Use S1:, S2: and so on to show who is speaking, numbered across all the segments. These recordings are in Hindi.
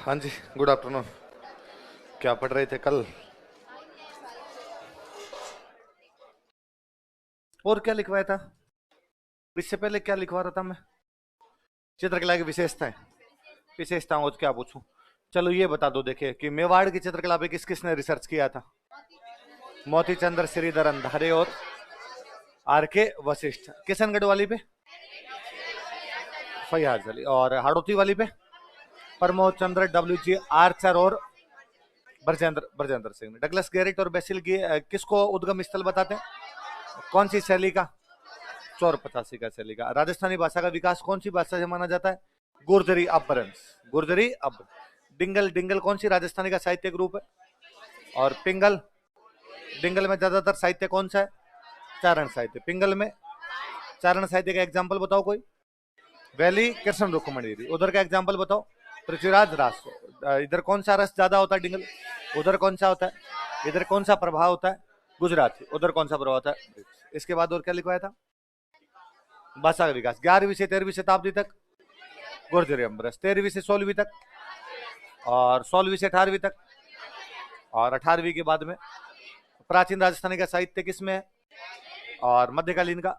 S1: हाँ जी, गुड आफ्टरनून। क्या पढ़ रहे थे कल? और क्या लिखवाया था? इससे पहले क्या लिखवा रहा था मैं? चित्रकला की विशेषताएं। विशेषताओं को तो क्या पूछूं? चलो ये बता दो, देखे कि मेवाड़ की चित्रकला पे किस किसने रिसर्च किया था? मोती चंद्र श्रीधर अंधारे और आर के वशिष्ठ। किशनगढ़ वाली पे फैयाज अली, और हाड़ौती वाली पे प्रमोद चंद्र डब्ल्यू जी आर्चर और ब्रजेंद्र ब्रजेंद्र सिंह ने। डगलस गैरिट और बेसिल किसको उद्गम स्थल बताते हैं? कौन सी शैली का? 485 का शैली का। राजस्थानी भाषा का विकास कौन सी भाषा से माना जाता है? गुर्जरी अपभ्रंश। गुर्जरी अब डिंगल। डिंगल कौन सी राजस्थानी का साहित्यिक रूप है? और पिंगल। डिंगल में ज्यादातर साहित्य कौन सा है? चारण साहित्य। पिंगल में चारण साहित्य का एग्जाम्पल बताओ कोई। वैली कृष्ण रुक्मणी। उधर का एग्जाम्पल बताओ। पृथ्वीराज रास। इधर कौन सा रस ज्यादा होता है? डिंगल। उधर कौन सा होता है? इधर कौन सा प्रभाव होता है? गुजराती। उधर कौन सा प्रभाव होता है? इसके बाद और क्या लिखवाया था? भाषा का विकास 11वीं से 13वीं शताब्दी तक गुर्जरी अम्बरस। 13वीं से 16वीं तक, और 16वीं से 18वीं तक, और 18वीं के बाद में प्राचीन राजस्थानी का साहित्य किसमें है? और मध्यकालीन का।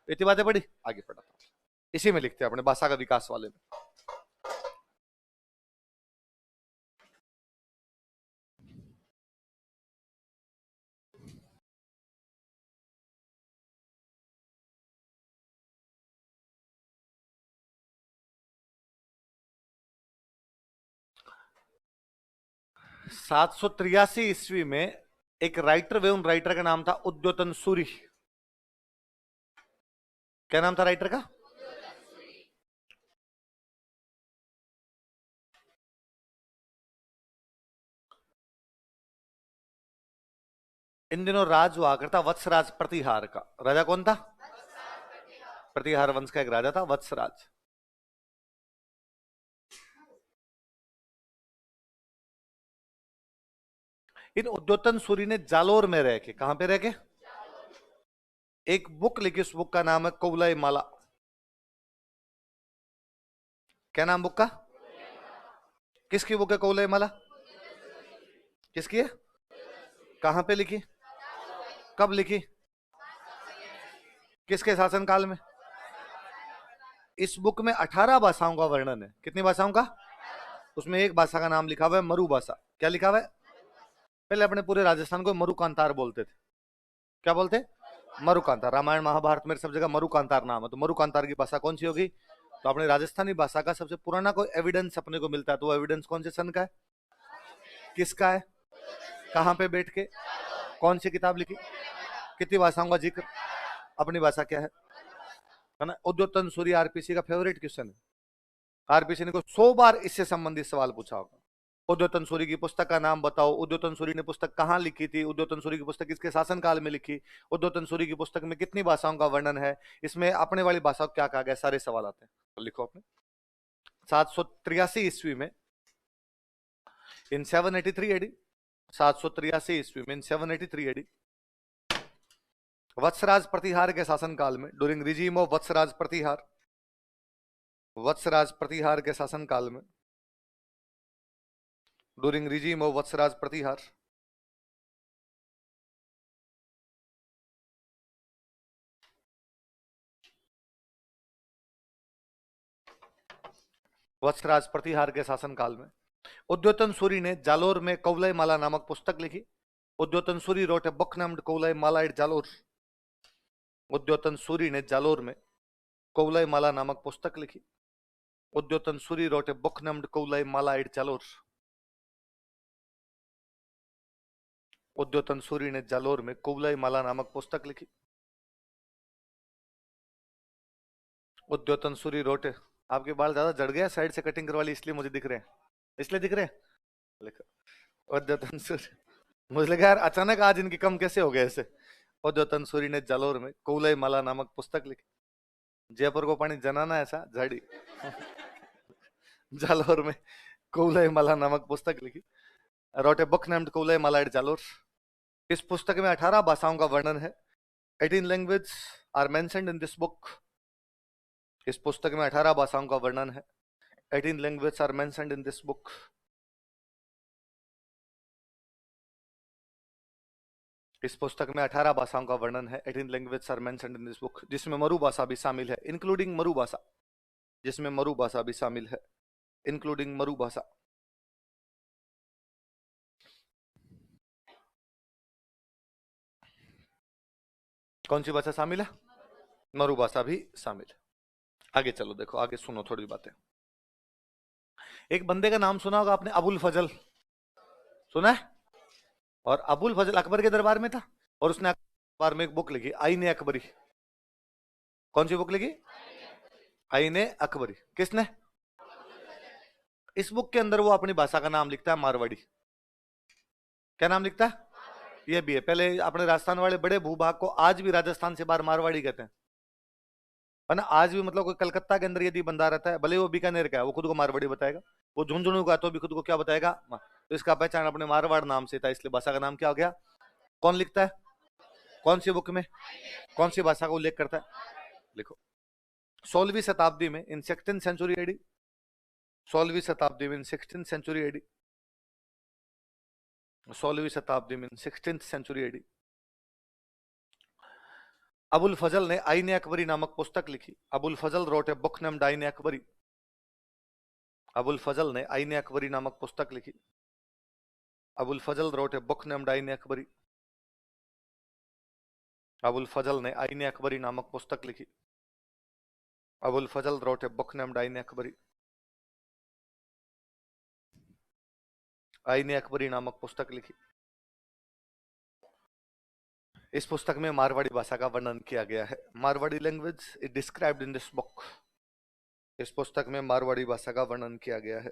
S1: इतनी बातें पढ़ी, आगे पढ़ा था। इसी में लिखते हैं अपने भाषा का विकास वाले में। सात सौ तिरासी ईस्वी में एक राइटर वे, उन राइटर का नाम था उद्योतन सूरी। क्या नाम था राइटर का? इन दिनों राज हुआ करता वत्सराज प्रतिहार का। राजा कौन था? प्रतिहार वंश का एक राजा था, वत्सराज। इन उद्योतन सूरी ने जालोर में रह के, कहां पे रह के, एक बुक लिखी। उस बुक का नाम है कौलाई माला। क्या नाम बुक का? किसकी बुक है कौलाई माला? किसकी है? कहां पे लिखी? कब लिखी? किसके शासनकाल में? इस बुक में 18 भाषाओं का वर्णन है। कितनी भाषाओं का? उसमें एक भाषा का नाम लिखा हुआ है मरु भाषा। क्या लिखा हुआ है? पहले अपने पूरे राजस्थान को मरु कांतार बोलते थे। क्या बोलते? मरु कांतार। रामायण महाभारत में सब जगह मरु कांतार नाम है। तो मरु कांतार की भाषा कौन सी होगी? तो अपने राजस्थानी भाषा का सबसे पुराना कोई एविडेंस अपने को मिलता है, तो वो एविडेंस कौन से सन का है? किसका है? कहां पे बैठ के? कौन सी किताब लिखी? कितनी भाषाओं का जिक्र? अपनी भाषा क्या है ना? उद्योतन सूरी आरपीसी का फेवरेट क्वेश्चन है। आरपीसी ने को 100 बार इससे संबंधित सवाल पूछा होगा। उद्योतन सूरी की पुस्तक का नाम बताओ। उद्योतन सूरी ने पुस्तक कहां लिखी थी? उद्योतन सूरी की पुस्तक किसके शासनकाल में लिखी? उद्योतन सूरी की पुस्तक में कितनी भाषाओं का वर्णन है? इसमें अपने वाली भाषा को क्या कहा गया? सारे सवाल आते हैं, तो लिखो अपने। 783 ईस्वी में, इन 783 एडी, 783 ईस्वी में, इन 783 एडी, वत्सराज प्रतिहार के शासनकाल में, ड्यूरिंग रिजीम ऑफ वत्सराज प्रतिहार, वत्सराज प्रतिहार के शासनकाल में, ड्यूरिंग रिजीम ऑफ वत्सराज प्रतिहार, वत्सराज प्रतिहार के शासनकाल में उद्योतन सूरी ने जालोर में कौलाई माला नामक पुस्तक लिखी। Udyotan Suri wrote a book named Kaulai Mala at Jalore. Udyotan Suri ने जालोर में कौलाई माला नामक पुस्तक लिखी। Udyotan Suri wrote a book named Kaulai Mala at Jalore. Udyotan Suri ने जालोर में कौलाई माला नामक पुस्तक लिखी। उद्योतन सूरी रोटे। आपके बाल ज्यादा जड़ गया, साइड से कटिंग करवा ली इसलिए मुझे दिख रहे हैं। इसलिए दिख रहे हैं। लिखो उद्योतन सूरी। मुझे लगा यार अचानक आज इनकी कम कैसे हो गए ऐसे। उद्योतन सूरी ने जालोर में कौलाई माला नामक पुस्तक लिखी। जयपुर को पानी जनाना ऐसा झाड़ी। जालोर में कौलाई माला नामक पुस्तक लिखी। Wrote book named Kaulai Mala at Jalore. इस पुस्तक में 18 भाषाओं का वर्णन है। 18 language are mentioned in this book. इस पुस्तक में 18 भाषाओं का वर्णन है। 18 languages are mentioned in this book. इस पुस्तक में 18 भाषाओं का वर्णन है. 18 languages are mentioned in this book, जिसमें मरु भाषा भी शामिल है, इंक्लूडिंग मरु भाषा, जिसमें मरु भाषा भी शामिल है, इंक्लूडिंग मरु भाषा. कौन सी भाषा शामिल है? मरु भाषा भी शामिल है. आगे चलो, देखो आगे सुनो थोड़ी बातें. एक बंदे का नाम सुना होगा आपने, अबुल फजल. सुना है? और अबुल फजल अकबर के दरबार में था, और उसने दरबार में एक बुक लिखी, आईने अकबरी. कौन सी बुक लिखी? आईने अकबरी. किसने? इस बुक के अंदर वो अपनी भाषा का नाम लिखता है मारवाड़ी. क्या नाम लिखता है? ये भी है. पहले अपने राजस्थान वाले बड़े भूभाग को आज भी राजस्थान से बाहर मारवाड़ी कहते हैं, है ना. आज भी मतलब कोई कलकत्ता के अंदर यदि बंदा रहता है, भले वो बीकानेर का है, वो खुद को मारवाड़ी बताएगा. वो झुंझुनू का तो भी खुद को क्या बताएगा? तो इसका पहचान अपने मारवाड़ नाम से था, इसलिए भाषा का नाम क्या हो गया? कौन लिखता है? कौन सी बुक में कौन सी भाषा का उल्लेख करता है? लिखो. 16वीं शताब्दी में, इन 16th सेंचुरी एडी, 16वीं शताब्दी में, 16th सेंचुरी एडी, 16वीं शताब्दी में, 16th सेंचुरी एडी, अबुल फजल ने आईने अकबरी नामक पुस्तक लिखी. अबुल फजल रोट ए बुक नेम्ड आईने अकबरी. अबुल फजल ने आईने अकबरी नामक पुस्तक लिखी. अबुल फजल रोट ए बुक नेम्ड आईने अकबरी. अबुल फजल ने आईने अकबरी नामक पुस्तक लिखी. अबुल फजल रोट ए बुक नेम्ड आईने अकबरी. आईने अकबरी नामक पुस्तक लिखी. इस पुस्तक में मारवाड़ी भाषा का वर्णन किया गया है. Marwari language is described in this book. इस पुस्तक में मारवाड़ी भाषा का वर्णन किया गया है.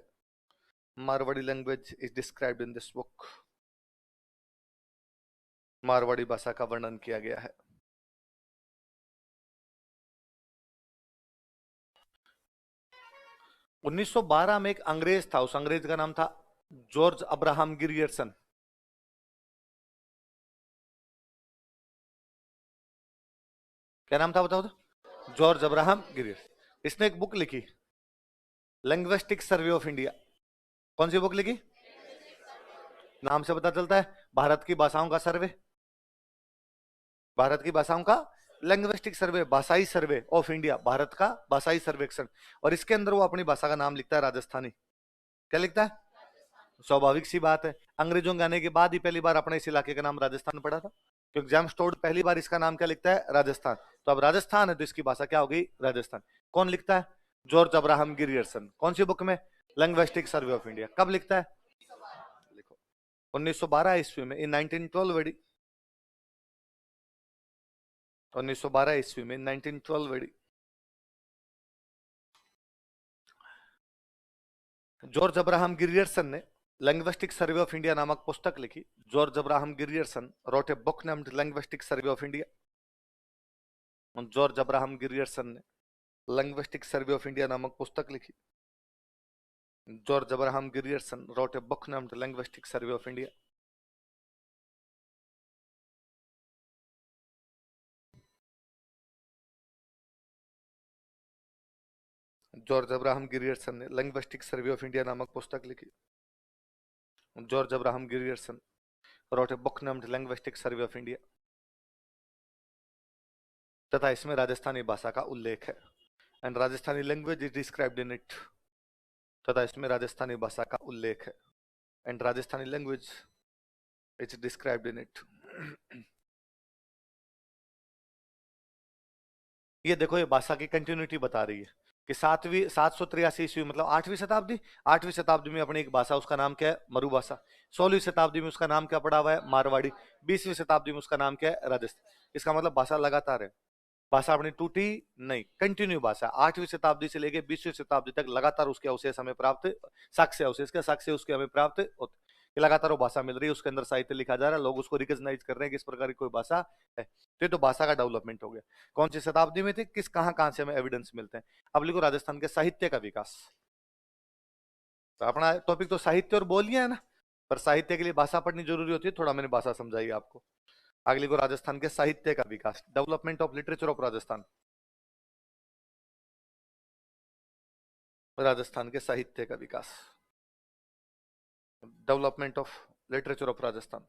S1: Marwari language is described in this book. Marwari भाषा का वर्णन किया गया है. उन्नीस 1912 में एक अंग्रेज था, उस अंग्रेज का नाम था जॉर्ज अब्राहम गिरियर्सन. क्या नाम था बताओ तो? George Abraham Grierson. इसने एक बुक लिखी, लिंग्विस्टिक सर्वे ऑफ इंडिया. कौन सी बुक लिखी? नाम से पता चलता है, भारत की भाषाओं का सर्वे. भारत की भाषाओं का लिंग्विस्टिक सर्वे, भाषाई सर्वे ऑफ इंडिया, भारत का भाषाई सर्वेक्षण. और इसके अंदर वो अपनी भाषा का नाम लिखता है राजस्थानी. क्या लिखता है? स्वाभाविक सी बात है, अंग्रेजों के आने के बाद ही पहली बार अपने इस इलाके का नाम राजस्थान पड़ा था. क्योंकि एग्जाम स्टोर्ड पहली बार इसका नाम क्या लिखता है? राजस्थान. तो अब राजस्थान है तो इसकी भाषा क्या हो गई? राजस्थान. कौन लिखता है? George Abraham Grierson. कौन सी बुक में? Linguistic survey of India. कब लिखता है? लिखो 1912 ईस्वी में, इन 1912 वेडी. 1912 ईस्वी में, 1912 वेडी. जॉर्ज अब्राहम गिरियर्सन ने लिंग्विस्टिक सर्वे ऑफ इंडिया नामक पुस्तक लिखी. George Abraham Grierson road a book named linguistic survey of India. George Abraham Grierson ने लिंग्विस्टिक सर्वे ऑफ इंडिया नामक पुस्तक लिखी. George Abraham Grierson road a book named linguistic survey of India. George Abraham Grierson ने लिंग्विस्टिक सर्वे ऑफ इंडिया नामक पुस्तक लिखी. George Abraham Grierson road a book named linguistic survey of India. तथा इसमें राजस्थानी भाषा का उल्लेख है. And Rajasthani language is described in it. तथा इसमें राजस्थानी भाषा का उल्लेख है. And Rajasthani language is described in it. ये देखो, ये भाषा की कंटिन्यूटी बता रही है कि 783 ईस्वी मतलब 8वीं शताब्दी में अपनी एक भाषा, उसका नाम क्या है? मरु भाषा. 16वीं शताब्दी में उसका नाम क्या पड़ा हुआ है? मारवाड़ी. 20वीं शताब्दी में उसका नाम क्या है? राजस्थान. इसका मतलब भाषा लगातार है. भाषा अपनी टूटी नहीं, कंटिन्यू भाषा. 8वीं शताब्दी से लेकर 20वीं शताब्दी तक लगातार उसके अवशेष हमें प्राप्त, साक्ष्य अवशेष के साक्ष्य उसके हमें प्राप्त होते. लगातार वो भाषा मिल रही है, उसके अंदर साहित्य लिखा जा रहा है, लोग उसको रिकॉग्नाइज कर रहे हैं कि इस प्रकार की कोई भाषा है. तो ये तो भाषा का डेवलपमेंट हो गया. कौन सी शताब्दी में थी, किस कहां कहां से हमें एविडेंस मिलते हैं. अब लिखो राजस्थान के साहित्य का विकास. तो अपना टॉपिक तो साहित्य और बोलियां है ना, पर साहित्य के लिए भाषा पढ़नी जरूरी होती है. थोड़ा मैंने भाषा समझाई आपको. अगली को राजस्थान के साहित्य का विकास, development of literature of Rajasthan. Rajasthan के साहित्य का विकास, development of literature of Rajasthan.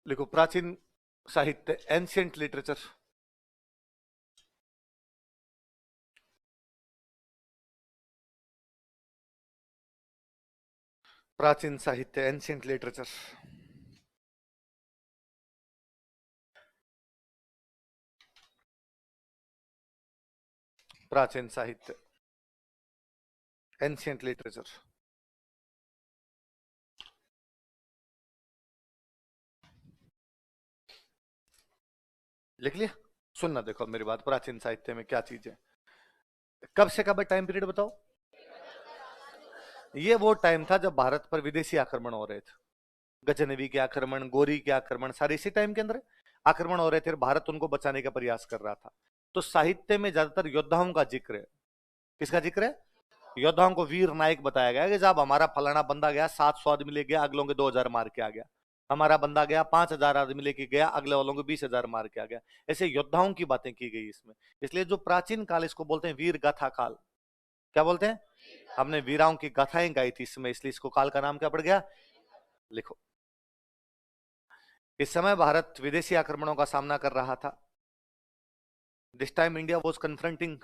S1: लिखो प्राचीन साहित्य, एंशियंट लिटरेचर। प्राचीन साहित्य, एंशियंट लिटरेचर। प्राचीन साहित्य, एंशियंट लिटरेचर। लिख लिया? सुनना, देखो मेरी बात, प्राचीन साहित्य में क्या चीज है, कब से कब टाइम पीरियड बताओ। ये वो टाइम था जब भारत पर विदेशी आक्रमण हो रहे थे, गजनवी के आक्रमण, गोरी के आक्रमण, सारे इसी टाइम के अंदर आक्रमण हो रहे थे, भारत उनको बचाने का प्रयास कर रहा था। तो साहित्य में ज्यादातर योद्धाओं का जिक्र है। किसका जिक्र है? योद्धाओं को वीर नायक बताया गया कि जब हमारा फलाना बंदा गया 700 आदमी ले गया, अगलों के 2000 मार के आ गया, हमारा बंदा गया 5000 आदमी लेके गया, अगले वालों को 20,000 मार के आ गया। ऐसे योद्धाओं की बातें की गई इसमें। इसलिए जो प्राचीन काल, इसको बोलते हैं वीर गाथा काल। क्या बोलते हैं? हमने वीराओं की गाथाएं गाई थी इसमें, इसलिए इसको काल का नाम क्या पड़ गया। लिखो, इस समय भारत विदेशी आक्रमणों का सामना कर रहा था। This time India was confronting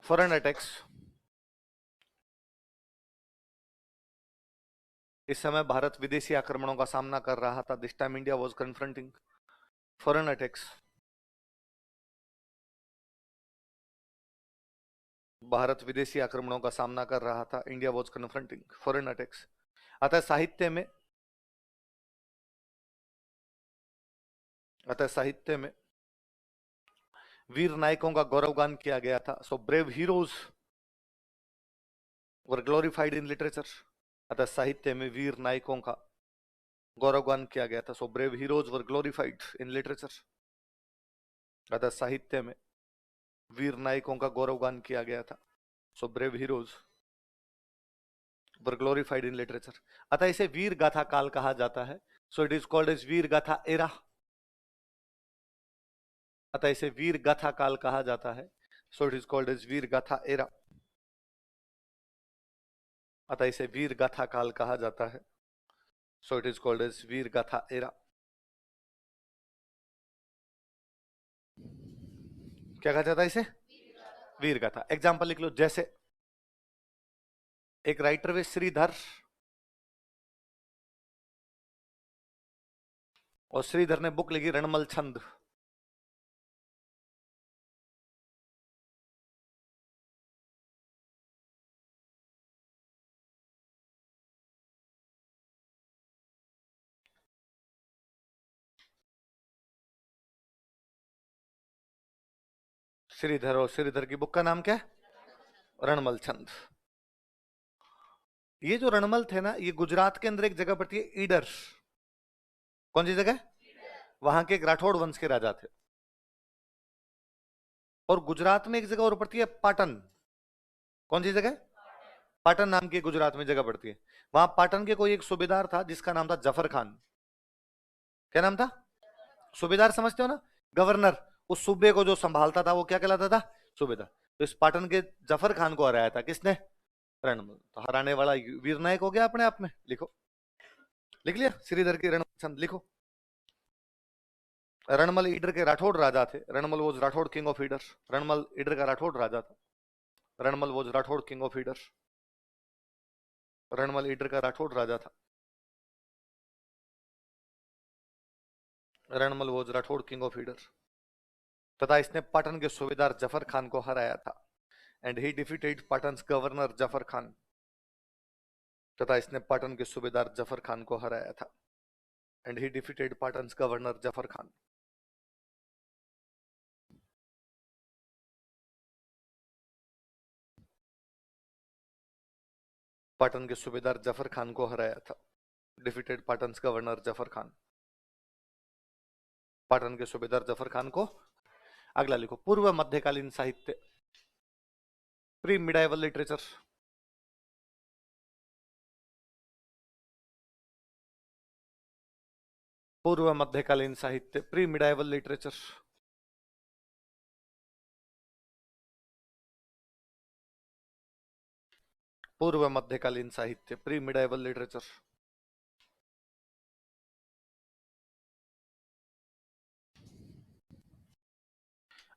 S1: foreign attacks. इस समय भारत विदेशी आक्रमणों का सामना कर रहा था। This time India was confronting foreign attacks. Bharat विदेशी आक्रमणों का सामना कर रहा था। India was confronting foreign attacks. अतः साहित्य में वीर नायकों का गौरवगान किया गया था। So brave heroes were glorified in literature. अतः साहित्य में वीर नायकों का गौरवगान किया गया था। So brave heroes were glorified in literature. अतः साहित्य में वीर नायकों का गौरवगान किया गया था। So brave heroes were glorified in literature. अतः इसे वीर गाथा काल कहा जाता है। So it is called as Veer Gatha era. अतः इसे वीर गाथा काल कहा जाता है। So it is called as Veer Gatha era. अतः इसे वीर गाथा काल कहा जाता है। So it is called as Veer Gatha era. क्या कहा जाता है इसे? वीर गाथा। एग्जाम्पल लिख लो, जैसे एक राइटर वे श्रीधर, और श्रीधर ने बुक लिखी रणमल छंद। श्रीधर, और श्रीधर की बुक का नाम क्या है? रणमल छंद। ये जो रणमल थे ना, ये गुजरात के अंदर एक जगह पड़ती है ईडर। कौन सी जगह? वहां के एक राठौड़ वंश के राजा थे। और गुजरात में एक जगह और पड़ती है पाटन। कौन सी जगह? पाटन नाम की गुजरात में जगह पड़ती है। वहां पाटन के कोई एक सूबेदार था जिसका नाम था जफर खान। क्या नाम था? सूबेदार समझते हो ना, गवर्नर। उस सूबे को जो संभालता था वो क्या कहलाता था? सूबेदार। तो इस पाटन के जफर खान को हराया था किसने? रणमल। तो हराने वाला वीर नायक हो गया अपने आप में। लिखो, लिख लिया? श्रीधर की रणमल छंद लिखो। रणमल ईडर के राठौड़ राजा थे। Ranmal was Rathore king of Idar. Ranmal Idar का राठौड़ राजा था। Ranmal was Rathore king of Idar. Ranmal Idar का राठौड़ राजा था। Ranmal was Rathore king of Idar. तथा इसने पाटन के सूबेदार जफर खान को हराया था। And he defeated Patan governor Zafar Khan. तथा इसने पाटन के सूबेदार जफर खान को हराया था। And he defeated Patan governor Zafar Khan. Patan के सूबेदार जफर खान को हराया था। Defeated Patan governor Zafar Khan. पाटन के सूबेदार जफर खान को। अगला लिखो, पूर्व मध्यकालीन साहित्य, प्री मिडाइवल लिटरेचर। पूर्व मध्यकालीन साहित्य, प्री मिडाइवल लिटरेचर। पूर्व मध्यकालीन साहित्य, प्री मिडाइवल लिटरेचर।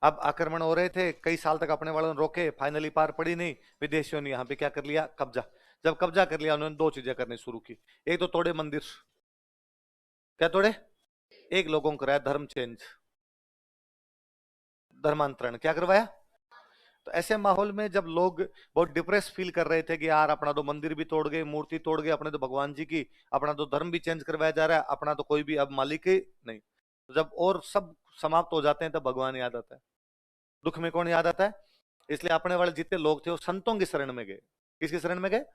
S1: अब आक्रमण हो रहे थे, कई साल तक अपने वालों ने रोके, फाइनली पार पड़ी नहीं, विदेशियों ने यहाँ पे क्या कर लिया, कब्जा। जब कब्जा कर लिया उन्होंने दो चीजें करनी शुरू की। एक तो तोड़े मंदिर। क्या तोड़े? एक, लोगों को कराया धर्म चेंज, धर्मांतरण। क्या करवाया? तो ऐसे माहौल में जब लोग बहुत डिप्रेस फील कर रहे थे कि यार अपना तो मंदिर भी तोड़ गए, मूर्ति तोड़ गए, अपने तो भगवान जी की, अपना तो धर्म भी चेंज करवाया जा रहा है, अपना तो कोई भी अब मालिक ही नहीं, तो जब और सब समाप्त हो जाते हैं तब भगवान याद आता है। दुख में कौन याद आता है? इसलिए अपने वाले जितने लोग थे वो संतों की शरण में गए। किसकी शरण में गए?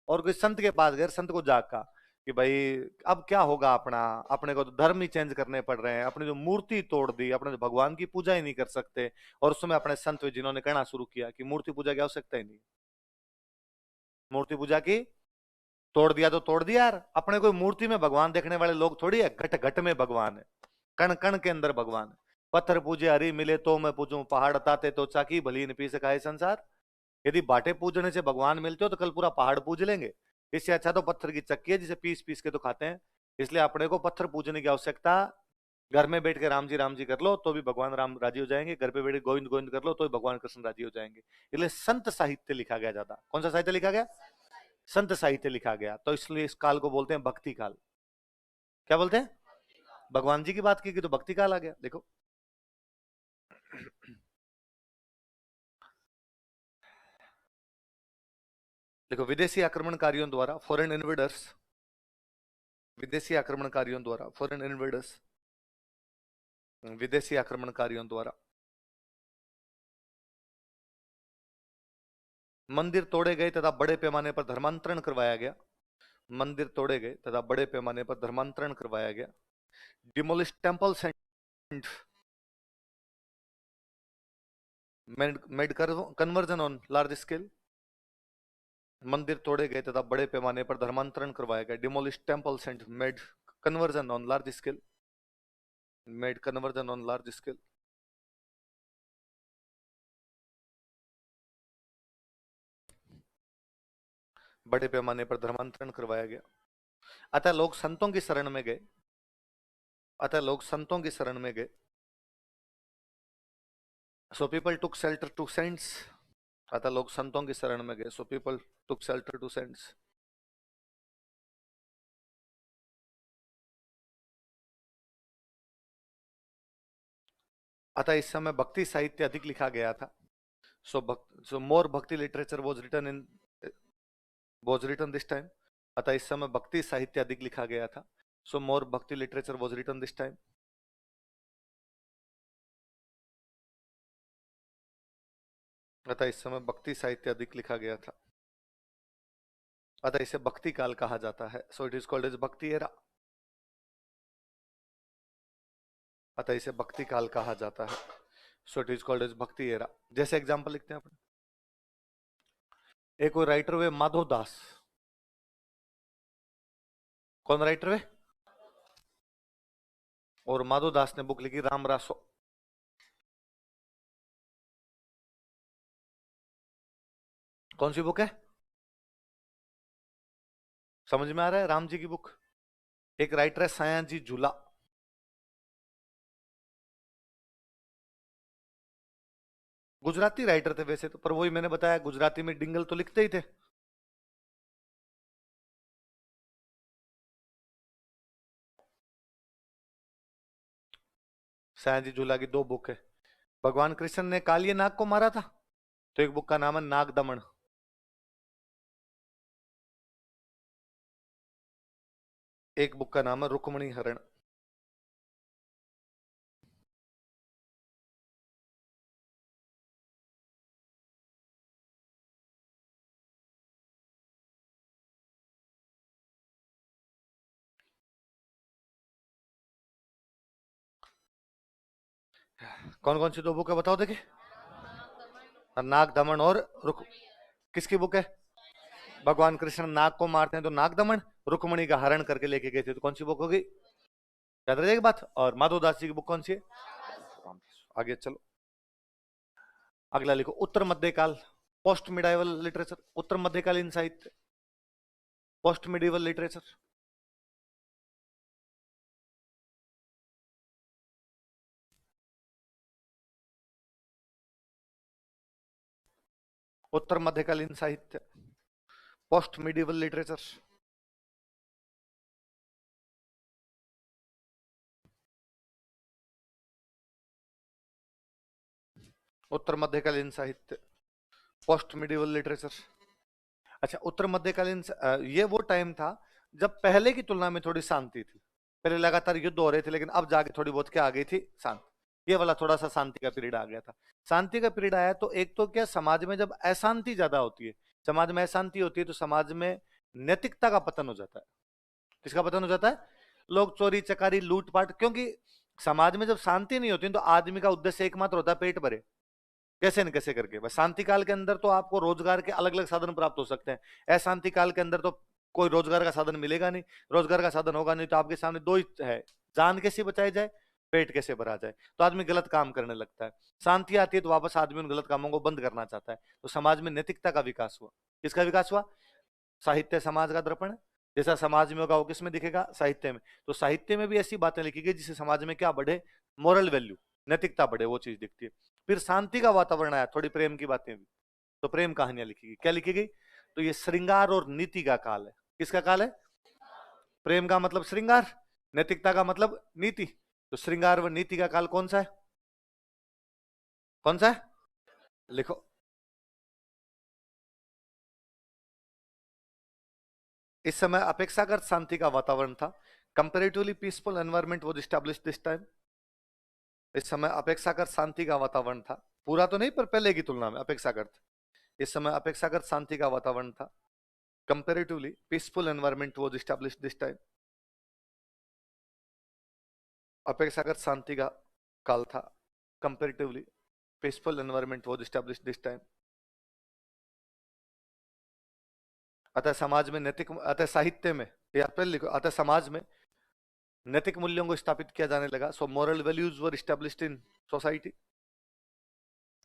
S1: और कोई संत के पास गए, संत को जागा कि भाई अब क्या होगा, अपना अपने को तो धर्म ही चेंज करने पड़ रहे हैं, अपनी जो मूर्ति तोड़ दी, अपने जो भगवान की पूजा ही नहीं कर सकते। और उस समय अपने संत जिन्होंने कहना शुरू किया कि मूर्ति पूजा की आवश्यकता ही नहीं, मूर्ति पूजा की तोड़ दिया तो तोड़ दिया यार, अपने कोई मूर्ति में भगवान देखने वाले लोग थोड़ी है, घट घट में भगवान है, कण कण के अंदर भगवान है। पत्थर पूजे हरी मिले तो मैं पूजूं, पहाड़ ताते तो चाकी भली न पी सकाए संसार। यदि बाटे पूजने से भगवान मिलते हो तो कल पूरा पहाड़ पूज लेंगे। इससे अच्छा तो पत्थर की चक्की है जिसे पीस पीस के तो खाते हैं। इसलिए अपने को पत्थर पूजने की आवश्यकता, घर में बैठ के राम जी कर लो तो भी भगवान राम राजी हो जाएंगे, घर पे बैठ के गोविंद गोविंद कर लो तो भी भगवान कृष्ण राजी हो जाएंगे। इसलिए संत साहित्य लिखा गया ज्यादा। कौन सा साहित्य लिखा गया? संत साहित्य लिखा गया। तो इसलिए इस काल को बोलते हैं भक्ति काल। क्या बोलते हैं? भगवान जी की बात की तो भक्ति काल आ गया। देखो देखो, विदेशी आक्रमणकारियों द्वारा, फॉरेन इन्वेडर्स, विदेशी आक्रमणकारियों द्वारा, फॉरेन इन्वेडर्स, विदेशी आक्रमणकारियों द्वारा मंदिर तोड़े गए तथा बड़े पैमाने पर धर्मांतरण करवाया गया। मंदिर तोड़े गए तथा बड़े पैमाने पर धर्मांतरण करवाया गया। Demolish temples and made conversion on large scale. मंदिर तोड़े गए तथा बड़े पैमाने पर धर्मांतरण करवाया गया। Demolish temples and made conversion on large scale, made conversion on large scale. बड़े पैमाने पर धर्मांतरण करवाया गया। अतः लोग संतों की शरण में गए, अतः लोग संतों की शरण में गए। So people took shelter to saints, अतः लोग संतों की शरण में गए। So people took shelter to saints. अतः इस समय भक्ति साहित्य अधिक लिखा गया था। So more bhakti literature was written this time. अतः इस समय भक्ति साहित्य अधिक लिखा गया था। So more bhakti literature was written this time. अतः इस समय भक्ति साहित्य अधिक लिखा गया था। अतः इसे भक्ति काल कहा जाता है। So it is called as bhakti era. अतः इसे भक्ति काल कहा जाता है। So it is called as bhakti era. जैसे एग्जांपल लिखते हैं अपने, एक कोई राइटर हुए माधव दास। कौन राइटर हुए? और माधव दास ने बुक लिखी राम रासो। कौन सी बुक है? समझ में आ रहा है? राम जी की बुक। एक राइटर है सयाजी झूला। गुजराती राइटर थे वैसे तो, पर वही मैंने बताया गुजराती में डिंगल तो लिखते ही थे। सयाजी झूला की दो बुक है। भगवान कृष्ण ने कालिए नाग को मारा था, तो एक बुक का नाम है नाग दमन। एक बुक का नाम है रुक्मणी हरण। कौन कौन सी दो बुक है बताओ देखे? नाग दमन और रुक। किसकी बुक है? भगवान कृष्ण नाग को मारते हैं तो नाग दमन, रुक्मणी का हरण करके लेके गए थे तो कौन सी बुक होगी? याद रह जाएगी बात। और माधव दास जी की बुक कौन सी है? आगे चलो, अगला लिखो, उत्तर मध्यकाल, पोस्ट मिडाइवल लिटरेचर, उत्तर मध्यकालीन साहित्य, पोस्ट मिडिवल लिटरेचर। उत्तर मध्यकालीन साहित्य, पोस्ट मिडिवल लिटरेचर। उत्तर मध्यकालीन साहित्य, पोस्ट मिडिवल लिटरेचर। अच्छा, उत्तर मध्यकालीन ये वो टाइम था जब पहले की तुलना में थोड़ी शांति थी। पहले लगातार युद्ध हो रहे थे, लेकिन अब जाके थोड़ी बहुत क्या आ गई थी, शांति। ये वाला थोड़ा सा शांति का पीरियड आ गया था। शांति का पीरियड आया तो एक तो क्या, समाज में जब अशांति ज्यादा होती है, समाज में अशांति होती है तो समाज में नैतिकता का पतन हो जाता है। किसका पतन हो जाता है? लोग चोरी चकारी लूटपाट, क्योंकि समाज में जब शांति नहीं होती तो आदमी का उद्देश्य एकमात्र होता है पेट भरे, कैसे न कैसे करके। बस शांति काल के अंदर तो आपको रोजगार के अलग अलग साधन प्राप्त हो सकते हैं, अशांति काल के अंदर तो कोई रोजगार का साधन मिलेगा नहीं। रोजगार का साधन होगा नहीं तो आपके सामने दो ही है, जान कैसे बचाई जाए, पेट कैसे भरा जाए। तो आदमी गलत काम करने लगता है। शांति आती है तो वापस आदमी उन गलत कामों को बंद करना चाहता है। तो समाज में नैतिकता का विकास हुआ। किसका विकास हुआ? साहित्य समाज का दर्पण है। जैसा समाज में होगा वो किसमें दिखेगा? साहित्य में। तो साहित्य में भी ऐसी बातें लिखी गई जिससे समाज में क्या बढ़े? मोरल वैल्यू, नैतिकता बढ़े, वो चीज दिखती है। फिर शांति का वातावरण आया, थोड़ी प्रेम की बातें भी, तो प्रेम कहानियां लिखी गई। क्या लिखी गई? तो ये श्रृंगार और नीति का काल है। किसका काल है? प्रेम का मतलब श्रृंगार, नैतिकता का मतलब नीति। तो श्रृंगार व नीति का काल कौन सा है? कौन सा है? लिखो। इस समय अपेक्षाकृत शांति का वातावरण था। Comparatively peaceful environment was establish this time. इस समय अपेक्षाकृत शांति का वातावरण था, पूरा तो नहीं पर पहले की तुलना में अपेक्षाकृत। इस समय अपेक्षाकृत शांति का वातावरण था। Comparatively peaceful environment was establish this time. अपेक्षाकृत शांति का काल था। Comparatively peaceful environment was establish this time. अतः समाज में नैतिक, अतः साहित्य में, या पहले लिखो, अतः समाज में नैतिक मूल्यों को स्थापित किया जाने लगा। So moral values were established in society.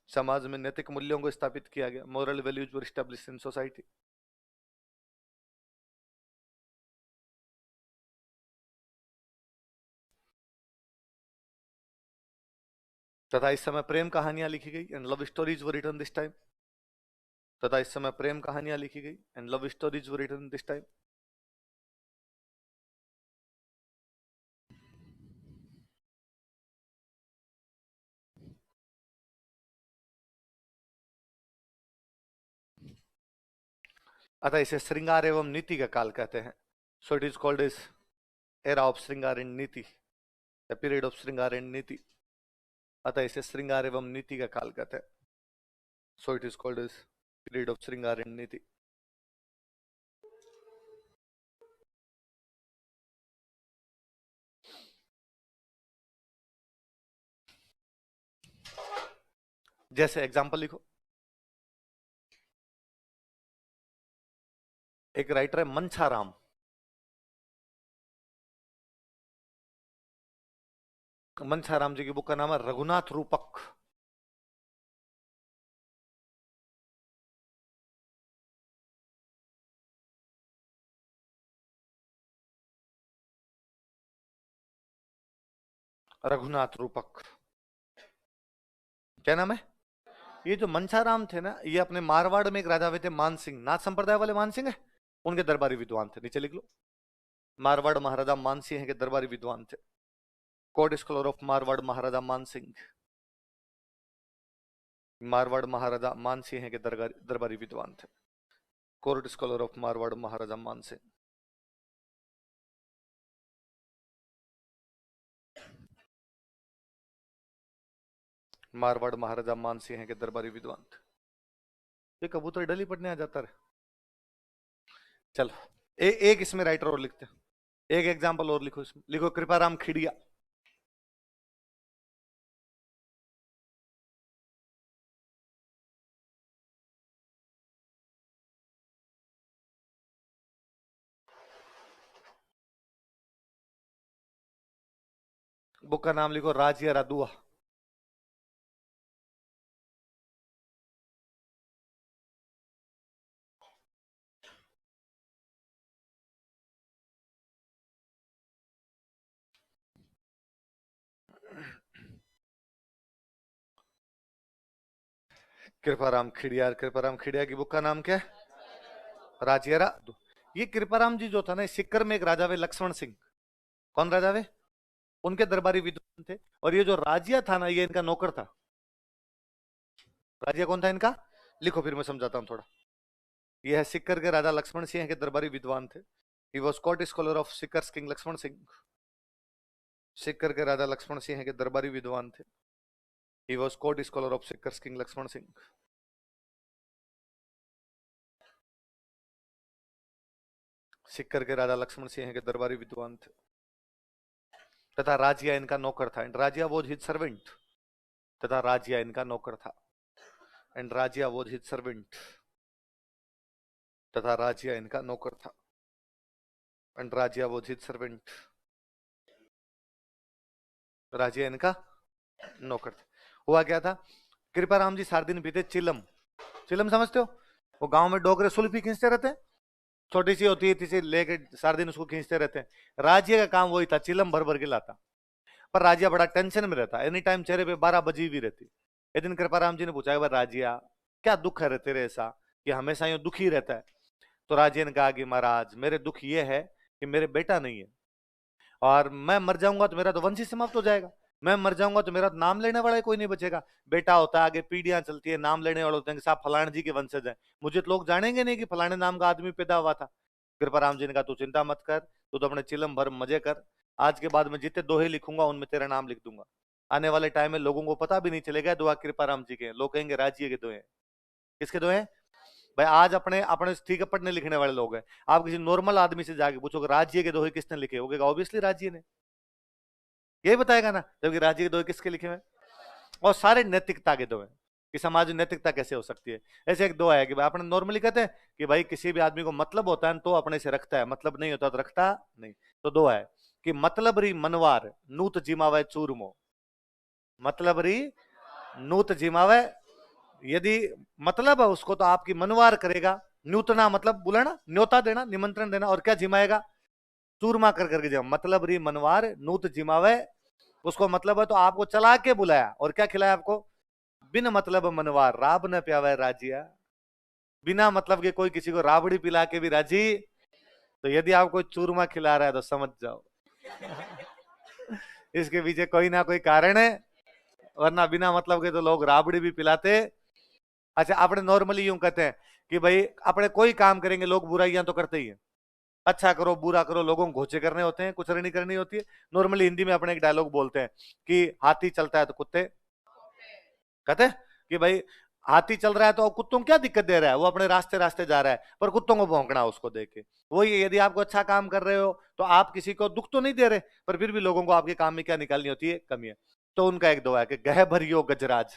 S1: समाज में नैतिक मूल्यों को स्थापित किया गया, moral values were established in society. तथा इस समय प्रेम कहानियां लिखी गई and love stories were written this time. तथा इस समय प्रेम कहानियां लिखी गई and love stories were written this time. अतः इसे श्रृंगार एवं नीति का काल कहते हैं। So it is called is era of श्रृंगार एंड नीति, द पीरियड ऑफ श्रृंगार एंड नीति। अतः इसे श्रृंगार एवं नीति का काल कहते हैं। So it is called is period of श्रृंगार एंड नीति। जैसे एग्जाम्पल लिखो, एक राइटर है मंछाराम। मंछाराम जी की बुक का नाम है रघुनाथ रूपक। रघुनाथ रूपक, क्या नाम है? ये जो मंछाराम थे ना, ये अपने मारवाड़ में एक राजा हुए थे, मान सिंह, नाथ संप्रदाय वाले मान सिंह है, उनके दरबारी विद्वान थे। नीचे लिख लो, मारवाड़ महाराजा मान सिंह के दरबारी विद्वान थे। कोर्ट स्कॉलर ऑफ मारवाड़ महाराजा मान सिंह। मारवाड़ महाराजा मान सिंह के दरबारी विद्वान थे। कोर्ट स्कॉलर ऑफ मारवाड़ महाराजा मान सिंह। मारवाड़ महाराजा मान सिंह के दरबारी विद्वान थे। ये कबूतर डली पढ़ने आ जाता है। चलो, एक इसमें राइटर और लिखते हैं, एक एग्जाम्पल और लिखो इसमें। लिखो कृपाराम खिड़िया। बुक का नाम लिखो, राज्य रादुआ। कृपाराम खिड़ियार, कृपाराम खिड़िया की बुक का नाम क्या है? राजियरा। ये कृपाराम जी जो था ना, सिक्कर में एक राजा वे लक्ष्मण सिंह। कौन राजा वे? उनके दरबारी विद्वान थे। और ये जो राजिया था ना, ये इनका नौकर था। राजिया कौन था इनका? लिखो फिर मैं समझाता हूँ थोड़ा। ये है सिक्कर के राजा लक्ष्मण सिंह के दरबारी विद्वान थे। He was court scholar of Sikar king Lakshman Singh. Sikar के राजा लक्ष्मण सिंह के दरबारी विद्वान थे। He was court scholar of Sikar king Lakshman Singh. Sikar के राजा लक्ष्मण सिंह के दरबारी विद्वान थे तथा राजिया इनका नौकर था। And Rajiya was his servant. तथा राजिया इनका नौकर था। And Rajiya was his servant. तथा राजिया इनका नौकर था। And Rajiya was his servant. Rajiya इनका नौकर था। हुआ क्या था? कृपाराम जी सारे दिन पीते चिलम। चिलम समझते हो? वो गांव में डोगरे सुल्फी खींचते रहते हैं, छोटी सी होती है, इसी लेके सारे दिन उसको खींचते रहते हैं। राजिया का काम वही था, चिलम भर भर के लाता। पर राजिया बड़ा टेंशन में रहता, एनी टाइम चेहरे पे 12 बजी हुई रहती। एक दिन कृपाराम जी ने पूछा, राजिया क्या दुख है तेरे ऐसा कि हमेशा यूं दुखी रहता है? तो राजिया ने कहा कि महाराज मेरे दुख ये है कि मेरे बेटा नहीं है, और मैं मर जाऊंगा तो मेरा तो वंश ही समाप्त हो जाएगा। मैं मर जाऊंगा तो मेरा नाम लेने वाला ही कोई नहीं बचेगा। बेटा होता है, आगे पीढ़ियां चलती है, नाम लेने वाले होते हैं कि साहब फलाने जी के वंशज हैं, मुझे तो लोग जानेंगे नहीं कि फलाने नाम का आदमी पैदा हुआ था। कृपाराम जी ने कहा तू चिंता मत कर, तू तो अपने चिलम भर मजे कर। आज के बाद मैं जितने दोहे लिखूंगा उनमें तेरा नाम लिख दूंगा। आने वाले टाइम में लोगों को पता भी नहीं चलेगा दुआ कृपाराम जी के, लोग कहेंगे राज्य के दोहे। किसके दोहे? भाई आज अपने अपने ठीक है पढ़ने लिखने वाले लोग हैं, आप किसी नॉर्मल आदमी से जाके पूछोगे राज्य के दोहे किसने लिखे, होगा ऑब्वियसली राज्य ने, यही बताएगा ना, जबकि राज्य के दोहे किसके लिखे हुए? और सारे नैतिकता के दोहे कि समाज में नैतिकता कैसे हो सकती है। ऐसे एक दो है कि भाई अपने नॉर्मली कहते हैं कि भाई किसी भी आदमी को मतलब होता है तो अपने से रखता है, मतलब नहीं होता तो रखता नहीं। तो दो है कि मतलब री मनवार नूत जिमावे चूरमो। मतलब री नूत जिमावे, यदि मतलब है उसको तो आपकी मनवार करेगा। न्यूतना मतलब बुलाना, न्योता देना, निमंत्रण देना, और क्या जिमाएगा? चूरमा कर करके जिमा। मतलब री मनवार नूत जिमावे, उसको मतलब है तो आपको चला के बुलाया, और क्या खिलाया आपको? बिन मतलब मनवार राब न प्यावे राजिया। बिना मतलब के कोई किसी को राबड़ी पिला के भी राजी। तो यदि आपको चूरमा खिला रहा है तो समझ जाओ इसके पीछे कोई ना कोई कारण है, वरना बिना मतलब के तो लोग राबड़ी भी पिलाते। अच्छा, अपने नॉर्मली यूं कहते हैं कि भाई अपने कोई काम करेंगे लोग बुराइयां तो करते ही है। अच्छा करो बुरा करो, लोगों को घोचे करने होते हैं, कुछ नहीं करनी होती है। नॉर्मली हिंदी में अपने एक डायलॉग बोलते हैं कि हाथी चलता है तो कुत्ते कहते हैं कि भाई हाथी चल रहा है तो कुत्तों को क्या दिक्कत दे रहा है, वो अपने रास्ते रास्ते जा रहा है, पर कुत्तों को भौंकना उसको देख के। वही यदि आपको अच्छा काम कर रहे हो तो आप किसी को दुख तो नहीं दे रहे, पर फिर भी लोगों को आपके काम में क्या निकालनी होती है? कमी है। तो उनका एक दो है कि गह भरियो गजराज।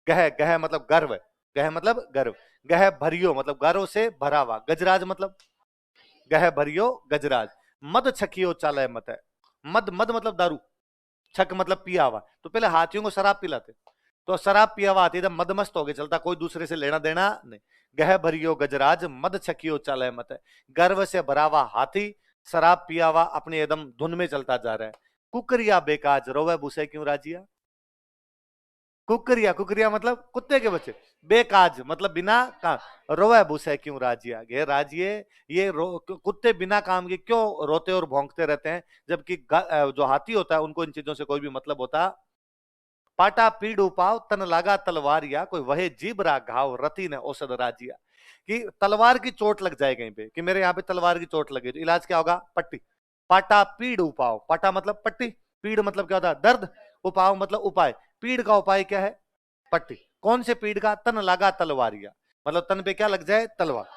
S1: गह गह मतलब गर्व, गह मतलब गर्व, गह भरियो मतलब गर्व से भरा हुआ, गजराज मतलब गह भरियो गजराज। मद छकियो चालय मत है। मद मद मतलब दारू, छक मतलब पिया हुआ। तो पहले हाथियों को शराब पिलाते, तो शराब पिया हुआ हाथी एकदम मदमस्त हो गया, चलता कोई दूसरे से लेना देना नहीं। गह भरियो गजराज मद छकियो चालय मत है। गर्व से भरा हुआ हाथी, शराब पिया हुआ अपने एकदम धुन में चलता जा रहा है। कुकरिया बेकाज रोवे भूसे क्यों राजिया। कुकरिया, कुकरिया मतलब कुत्ते के बच्चे, बेकाज मतलब बिना काम, रोवे भूसे क्यों राजिया। गे राजिए, ये कुत्ते बिना काम के क्यों रोते और भौंकते रहते हैं, जबकि जो हाथी होता है उनको इन चीजों से कोई भी मतलब होता। पाटा पीड़ उपाव तन लागा तलवारिया, कोई वहे जीबरा घाव रति ने औषध राजिया। कि तलवार की चोट लग जाए कहीं पे, कि मेरे यहाँ पे तलवार की चोट लगी तो इलाज क्या होगा? पट्टी। पाटा पीड़ उपाव, पाटा मतलब पट्टी, पीड़ मतलब क्या होता है? दर्द, उपाव मतलब उपाय। पीड़ का उपाय क्या है? पट्टी। कौन से पीड़ का? तन लागा तलवारिया, मतलब तन पे क्या लग जाए? तलवार,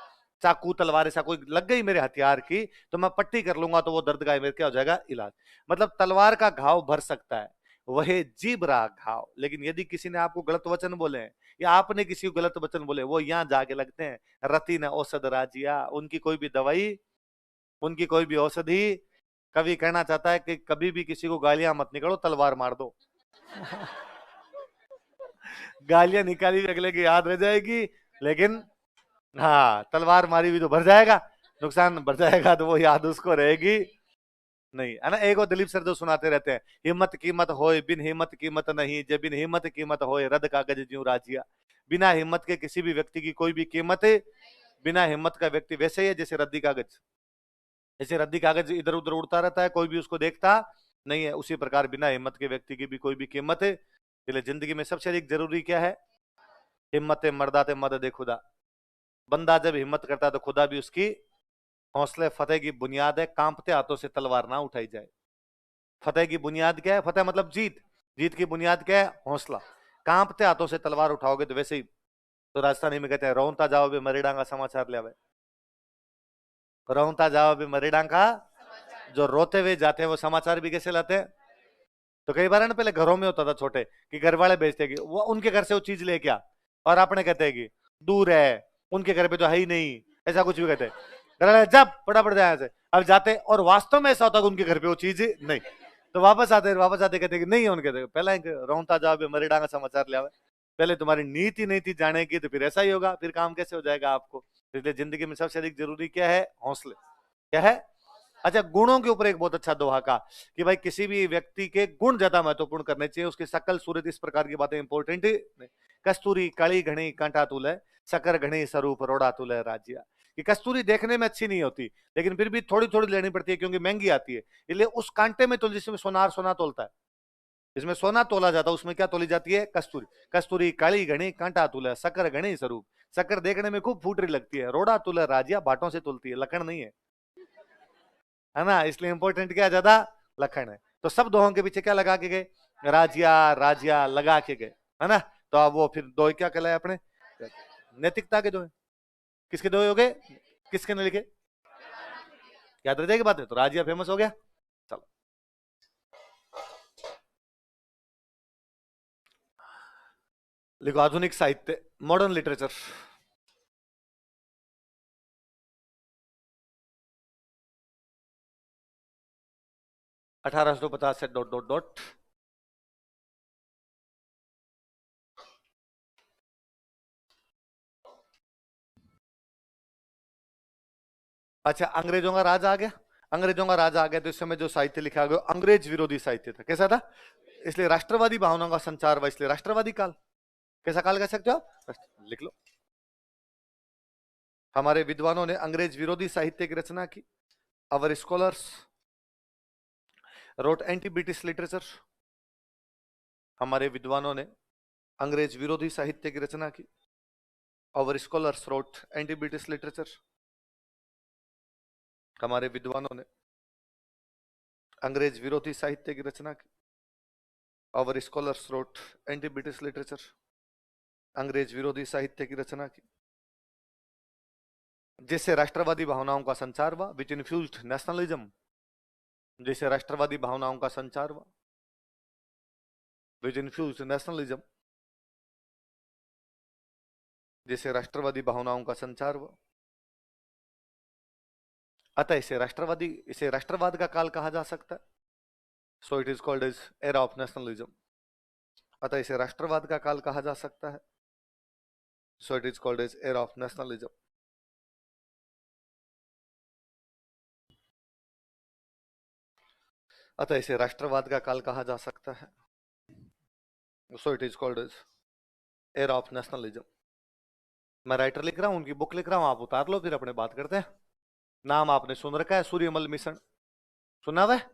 S1: चाकू तलवार ऐसा कोई लग गई मेरे हथियार की तो मैं पट्टी कर लूंगा तो वो दर्द का मेरे क्या हो जाएगा? इलाज। मतलब तलवार का घाव भर सकता है, वह जीभ रहा घाव। लेकिन यदि किसी ने आपको गलत वचन बोले या आपने किसी को गलत वचन बोले, वो यहां जाके लगते हैं रति ने औषध राजिया। उनकी कोई भी दवाई, उनकी कोई भी औषधि कवि कहना चाहता है कि कभी भी किसी को गालियां मत निकालो, तलवार मार दो। गालियां निकाली भी अगले की याद रह जाएगी, लेकिन हाँ, तलवार मारी भी तो भर जाएगा, नुकसान बढ़ जाएगा, तो वो याद उसको रहेगी नहीं, है ना। एक वो दिलीप सर जो सुनाते रहते हैं, हिम्मत कीमत होए बिन हिम्मत कीमत नहीं, जब बिन हिम्मत कीमत होए रद कागज ज्यों राजिया। बिना हिम्मत के किसी भी व्यक्ति की कोई भी कीमत है, बिना हिम्मत का व्यक्ति वैसे ही है जैसे रद्दी कागज। जैसे रद्दी कागज इधर उधर उड़ता रहता है, कोई भी उसको देखता नहीं है, उसी प्रकार बिना हिम्मत के व्यक्ति की भी कोई भी कीमत है। इसलिए जिंदगी में सबसे अधिक जरूरी क्या है? हिम्मत मर्दाते मदद खुदा। बंदा जब हिम्मत करता है तो खुदा भी उसकी हौसले फतेह की बुनियाद है, कांपते हाथों से तलवार ना उठाई जाए। फतेह की बुनियाद क्या है? फतेह मतलब जीत, जीत की बुनियाद क्या है? हौसला। कांपते हाथों से तलवार उठाओगे तो वैसे ही, तो राजस्थानी में कहते हैं रौनता जाओ भी मरेडा का समाचार ले आवे। रौनता जाओ भी मरेडा का, जो रोते हुए जाते हैं वो समाचार भी कैसे लाते हैं? तो कई बार ना पहले घरों में होता था छोटे, कि घर वाले भेजते कि वो उनके घर से वो चीज लेके आ, और आपने कहते हैं कि दूर है, उनके घर पे तो है ही नहीं, ऐसा कुछ भी कहते हैं। घर वाले जब फटाफट जाए से, अब जाते और वास्तव में ऐसा होता कि उनके घर पे वो चीज नहीं, तो वापस आते कहते कि नहीं है उनके, पहले रौनता जाओ मरेडा का समाचार ले आवे। पहले तुम्हारी नीति नहीं थी जानेगी, तो फिर ऐसा ही होगा, फिर काम कैसे हो जाएगा आपको। इसलिए जिंदगी में सबसे अधिक जरूरी क्या है? हौसले। क्या है? अच्छा, गुणों के ऊपर एक बहुत अच्छा दोहा का, कि भाई किसी भी व्यक्ति के गुण ज्यादा महत्वपूर्ण करने चाहिए, उसकी शकल सूरत इस प्रकार की बातें इंपॉर्टेंट है। कस्तूरी काली घनी कांटा तुल है, शकर घनी स्वरूप रोड़ा तुल है राज्य। कि कस्तूरी देखने में अच्छी नहीं होती, लेकिन फिर भी थोड़ी थोड़ी लेनी पड़ती है क्योंकि महंगी आती है, इसलिए उस कांटे में तो जिसमें सोनार सोना तोलता है, जिसमें सोना तोला जाता है उसमें क्या तोली जाती है? कस्तूरी। कस्तूरी काली घनी कांटा तुल है, शकर घनी स्वरूप। शकर देखने में खूब फूटरी लगती है, रोड़ा तुल है राजिया, बाटों से तुलती है, लकड़ नहीं है ना। इसलिए इंपॉर्टेंट क्या ज्यादा? लखन है। तो सब दोहों के पीछे क्या लगा के गए? राजिया राजिया लगा के गए, है ना। तो अब वो फिर दो क्या कहलाए अपने? नैतिकता के दो। किसके दो हो गए? किसके ने लिखे? याद रह जाएगी बात है, तो राजिया फेमस हो गया। चलो, लिखो आधुनिक साहित्य, मॉडर्न लिटरेचर। 1850 से डॉट डॉट डॉट। अच्छा, अंग्रेजों का राज आ गया। अंग्रेजों का राज आ गया तो इस समय जो साहित्य लिखा गया अंग्रेज विरोधी साहित्य था। कैसा था? इसलिए राष्ट्रवादी भावनाओं का संचार हुआ, इसलिए राष्ट्रवादी काल। कैसा काल कह सकते हो आप? लिख लो। हमारे विद्वानों ने अंग्रेज विरोधी साहित्य की रचना की। Our scholars wrote anti British literature. हमारे विद्वानों ने अंग्रेज विरोधी साहित्य की रचना की। Our scholars wrote anti British literature. हमारे विद्वानों ने अंग्रेज विरोधी साहित्य की रचना की। Our scholars wrote anti British literature. अंग्रेज विरोधी साहित्य की रचना की, जिससे राष्ट्रवादी भावनाओं का संचार हुआ, विच इन्फ्यूज्ड नेशनलिज्म। जिससे राष्ट्रवादी भावनाओं का संचार हुआ, विच इन्फ्यूज्ड नेशनलिज्म। जिससे राष्ट्रवादी भावनाओं का संचार हुआ। अतः इसे राष्ट्रवाद का काल कहा जा सकता है। So it is called as era of nationalism. अतः इसे राष्ट्रवाद का काल कहा जा सकता है। So it is called as era of nationalism. अतः इसे राष्ट्रवाद का काल कहा जा सकता है। So it is called as era of nationalism. मैं राइटर लिख रहा हूं, उनकी बुक लिख रहा हूं, आप उतार लो, फिर अपने बात करते हैं। नाम आपने सुन रखा है, सूर्यमल मिशन, सुना हुआ है?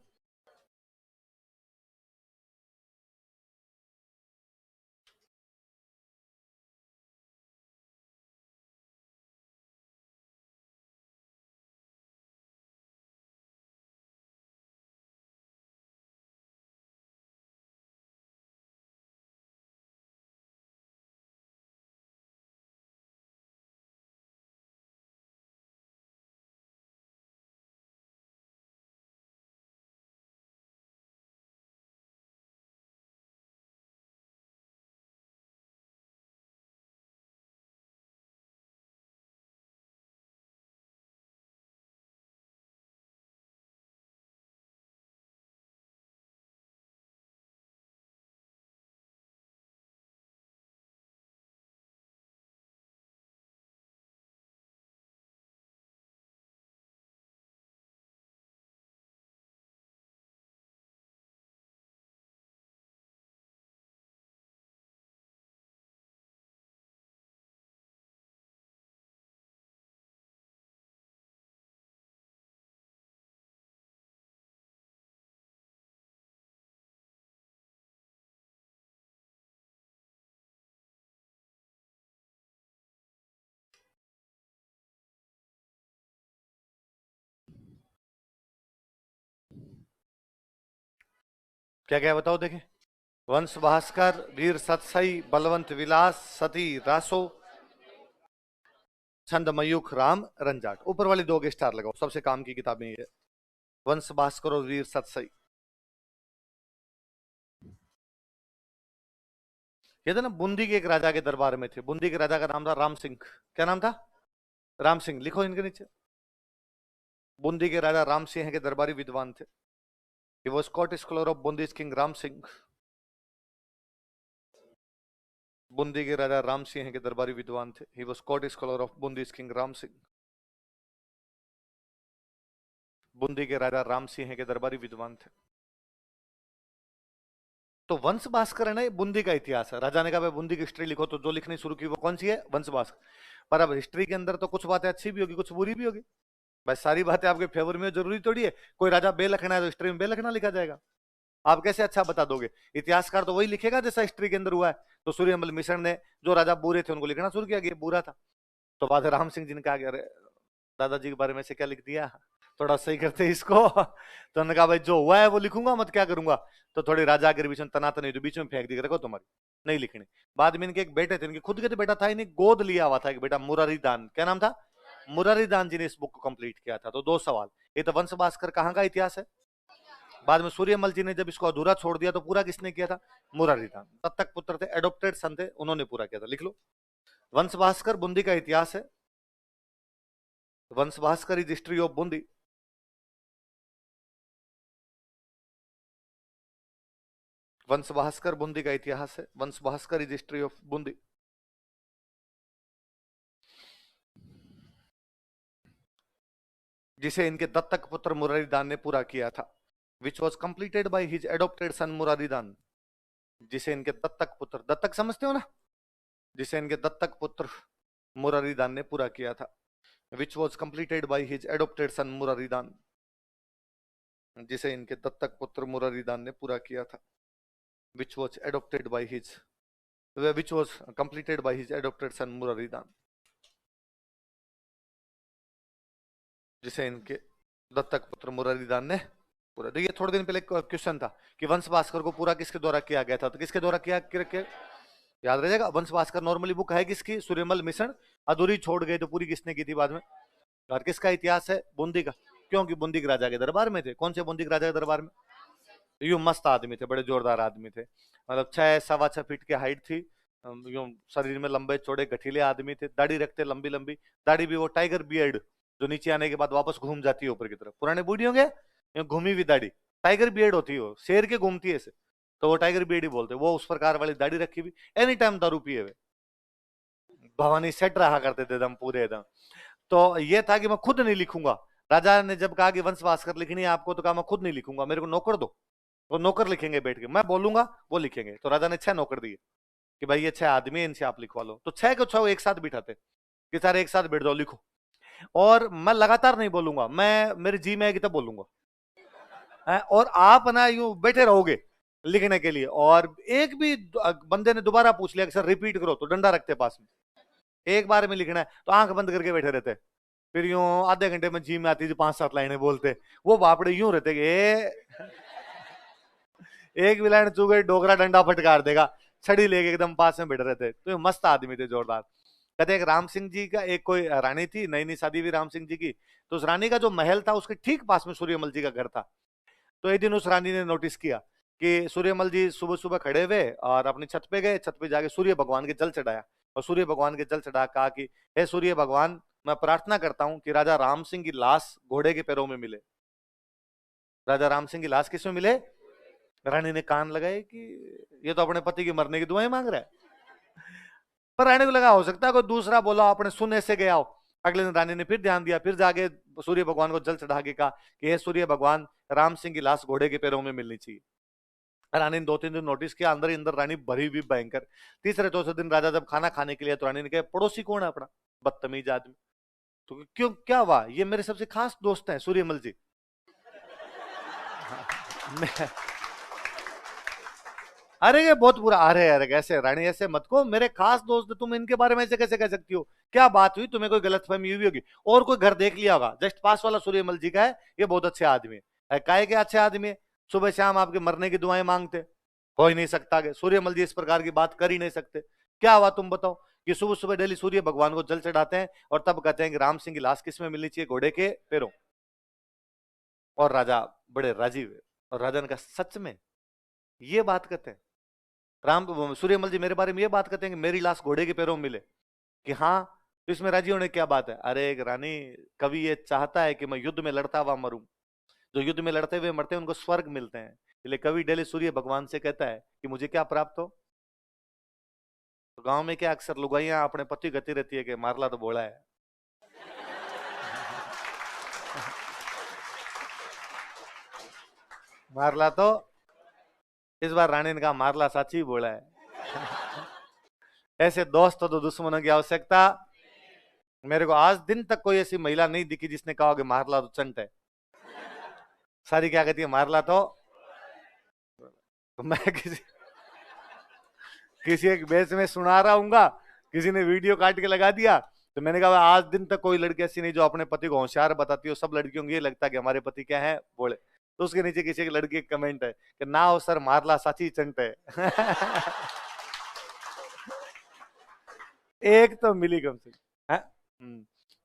S1: क्या क्या बताओ देखे। वंश भास्कर, वीर सतसई, बलवंत विलास, सती रासो, छंद मयूख, राम रंजाट। ऊपर वाली दो के स्टार लगाओ, सबसे काम की किताबें ये। वंश भास्कर और वीर सतसई। ये था ना, बूंदी के एक राजा के दरबार में थे। बूंदी के राजा का नाम था राम सिंह। क्या नाम था? राम सिंह। लिखो इनके नीचे। बूंदी के राजा राम सिंह के दरबारी विद्वान थे। He was Scottish scholar of Bundi's king Ram Singh. Bundi के राजा राम सिंह के दरबारी विद्वान थे। He was Scottish scholar of Bundi's king Ram Singh. Bundi के राजा राम सिंह के दरबारी विद्वान थे। तो वंश भास्कर है ना, ये बूंदी का इतिहास है। राजा ने कहा भाई बूंदी की हिस्ट्री लिखो, तो जो लिखनी शुरू की वो कौन सी है? वंश भास्कर। पर अब हिस्ट्री के अंदर तो कुछ बातें अच्छी भी होगी, कुछ बुरी भी होगी। भाई सारी बातें आपके फेवर में जरूरी थोड़ी है। कोई राजा बेलखना है तो हिस्ट्री में बेलखना लिखा जाएगा। आप कैसे अच्छा बता दोगे? इतिहासकार तो वही लिखेगा जैसा हिस्ट्री के अंदर हुआ है। तो सूर्यमल मिश्र ने जो राजा बुरे थे उनको लिखना शुरू किया कि ये बुरा था। तो बाद राम सिंह जी ने कहा कि अरे दादाजी के बारे में से क्या लिख दिया, थोड़ा सही करते इसको। तो उन्होंने कहा भाई जो हुआ है वो लिखूंगा, मत क्या करूंगा। तो थोड़ी राजा के बीच में तनातन हुई, तो बीच में फेंक दी, रखो तुम्हारी नहीं लिखनी। बाद में इनके एक बेटे थे, इनके खुद के तो बेटा था, इन्हें गोद लिया हुआ था एक बेटा, मुरारी दान। क्या नाम था? मुरारी दान जी ने इस बुक को कंप्लीट किया था। तो दो सवाल, ये तो वंश भास्कर कहाँ का इतिहास है। बाद में सूर्यमल जी ने जब इसको अधूरा छोड़ दिया तो पूरा किसने किया था? मुरारी दान। दत्तक पुत्र थे, एडोप्टेड सन थे, उन्होंने पूरा किया था। लिख लो, वंश भास्कर बूंदी का इतिहास है। Vansh Bhaskar is history of Bundi. Vansh Bhaskar Bundi का इतिहास है। Vansh Bhaskar is history of Bundi. जिसे इनके दत्तक पुत्र मुरारीदान ने पूरा किया था। Which was completed by his adopted son Muraridan. जिसे इनके दत्तक पुत्र, दत्तक समझते हो ना, जिसे इनके दत्तक पुत्र मुरारीदान ने पूरा किया था। Which was completed by his adopted son Muraridan. जिसे इनके दत्तक पुत्र मुरारीदान ने पूरा किया था। Which was adopted by his, which was completed by his adopted son Muraridan. जिसे इनके दत्तक पुत्र मुरारीदान ने पूरा। तो ये थोड़े दिन पहले क्वेश्चन था कि वंश भास्कर को पूरा किसके द्वारा किया गया था, तो किसके द्वारा किया याद रह जाएगा। वंश भास्कर नॉर्मली बुक है किसकी? सूर्यमल मिश्र। अधूरी छोड़ गए तो पूरी किसने की थी बाद में? और किसका इतिहास है? बूंदी का। क्योंकि बूंदी के राजा के दरबार में थे। कौन से बूंदी के राजा के दरबार में? यूं मस्त आदमी थे, बड़े जोरदार आदमी थे। मतलब 6 सवा 6 फीट की हाइट थी। यूं शरीर में लंबे चौड़े गठीले आदमी थे। दाढ़ी रखते लंबी लंबी दाढ़ी, भी वो टाइगर बियर्ड जो नीचे आने के बाद वापस घूम जाती है ऊपर की तरफ। पुराने बूढ़ी होंगे घूमी हुई दाढ़ी, टाइगर बियर्ड होती है, वो शेर के घूमती है ऐसे, तो वो टाइगर बियर्ड ही बोलते। वो उस प्रकार वाली दाढ़ी रखी हुई, एनी टाइम दारू पिए हुए, भवानी सेट रहा करते थे एकदम पूरे एकदम। तो ये था कि मैं खुद नहीं लिखूंगा। राजा ने जब कहा कि वंश भास्कर लिखनी है आपको, तो कहा मैं खुद नहीं लिखूंगा, मेरे को नौकर दो। वो नौकर लिखेंगे बैठ के, मैं बोलूंगा वो लिखेंगे। तो राजा ने 6 नौकर दिए कि भाई ये 6 आदमी है, इनसे आप लिखवा लो। तो 6 को 6 एक साथ बिठाते कि सारे एक साथ बैठ जाओ लिखो। और मैं लगातार नहीं बोलूंगा, मैं मेरी जी में आएगी तब बोलूंगा। और आप ना यूं बैठे रहोगे लिखने के लिए। और एक भी बंदे ने दोबारा पूछ लिया कि सर रिपीट करो, तो डंडा रखते पास में, एक बार में लिखना है, तो आंख बंद करके बैठे रहते। फिर यूं आधे घंटे में जी में आती थी 5-7 लाइनें बोलते। वो बापड़े यूं रहते कि एक भी लाइन चूक गई डोगरा डंडा फटकार देगा, छड़ी लेके एकदम पास में बैठे रहते। तो मस्त आदमी थे, जोरदार। कहते एक राम सिंह जी का एक कोई रानी थी, नई नई शादी हुई राम सिंह जी की। तो उस रानी का जो महल था उसके ठीक पास में सूर्यमल जी का घर था। तो एक दिन उस रानी ने नोटिस किया कि सूर्यमल जी सुबह सुबह खड़े हुए और अपनी छत पे गए, छत पे जाके सूर्य भगवान के जल चढ़ाया। और सूर्य भगवान के जल चढ़ा कहा कि हे सूर्य भगवान, मैं प्रार्थना करता हूं कि राजा राम सिंह की लाश घोड़े के पैरों में मिले। राजा राम सिंह की लाश किस में मिले? रानी ने कान लगाए कि ये तो अपने पति के मरने की दुआएं मांग रहा है। पर रानी को लगा हो सकता है कोई दूसरा बोला, अपने सुनने से गया हो। अगले दिन रानी ने फिर ध्यान दिया, फिर जाके सूर्य भगवान को जल चढ़ा के कहा कि हे सूर्य भगवान, राम सिंह की लाश घोड़े के पैरों में मिलनी चाहिए। रानी ने 2-3 दिन नोटिस किया, अंदर ही अंदर रानी भरी हुई भयंकर। तीसरे चौथे दिन राजा जब खाना खाने के लिए, तो रानी ने कहा पड़ोसी कौन है अपना? बदतमीज आदमी। तो क्यों, क्या हुआ? ये मेरे सबसे खास दोस्त हैं सूर्यमल जी। अरे ये बहुत बुरा। अरे अरे कैसे रानी, ऐसे मत को, मेरे खास दोस्त, तुम इनके बारे में ऐसे कैसे कह सकती हो? क्या बात हुई? तुम्हें कोई गलतफहमी हुई होगी, और कोई घर देख लिया होगा। जस्ट पास वाला सूर्यमल जी का है, ये बहुत अच्छे आदमी है। काहे के अच्छे आदमी है? सुबह शाम आपके मरने की दुआएं मांगते, हो ही नहीं सकता। सूर्यमल जी इस प्रकार की बात कर ही नहीं सकते। क्या हुआ तुम बताओ कि सुबह सुबह डेली सूर्य भगवान को जल चढ़ाते हैं और तब कहते हैं कि राम सिंह की लाश किस में मिलनी चाहिए? घोड़े के पैरों। और राजा बड़े राजी हुए, और राजा ने कहा सच में ये बात कहते हैं राम सूर्यमल जी मेरे बारे में ये बात कहते हैं कि मेरी लाश घोड़े के पैरों में मिले? कि हाँ। तो इसमें राजी होने की क्या बात है? अरे एक रानी, कवि ये चाहता है कि मैं युद्ध में लड़ता हुआ मरूं। जो युद्ध में लड़ते हुए मरते हैं उनको स्वर्ग मिलते हैं, इसलिए कवि डेली सूर्य भगवान से कहता है कि मुझे क्या प्राप्त हो। तो गांव में क्या अक्सर लुगाइयां अपने पति गति रहती है कि मारला तो बोला है। मारला तो, इस बार रानी ने कहा मारला साची बोला है। ऐसे दोस्त तो दुश्मनों की आवश्यकता। मेरे को आज दिन तक कोई ऐसी महिला नहीं दिखी जिसने कहा कि मारला तो चंट है। सारी क्या कहती है? मारला तो मैं किसी किसी एक बेस में सुना रहा हूँ, किसी ने वीडियो काट के लगा दिया, तो मैंने कहा आज दिन तक कोई लड़की ऐसी नहीं जो अपने पति को होशियार बताती हो। सब लड़कियों को ये लगता है कि हमारे पति क्या है बोले। तो उसके नीचे किसी एक लड़की का कमेंट है कि ना हो सर मारला साची चंट है। एक तो मिली कम से कम, हाँ?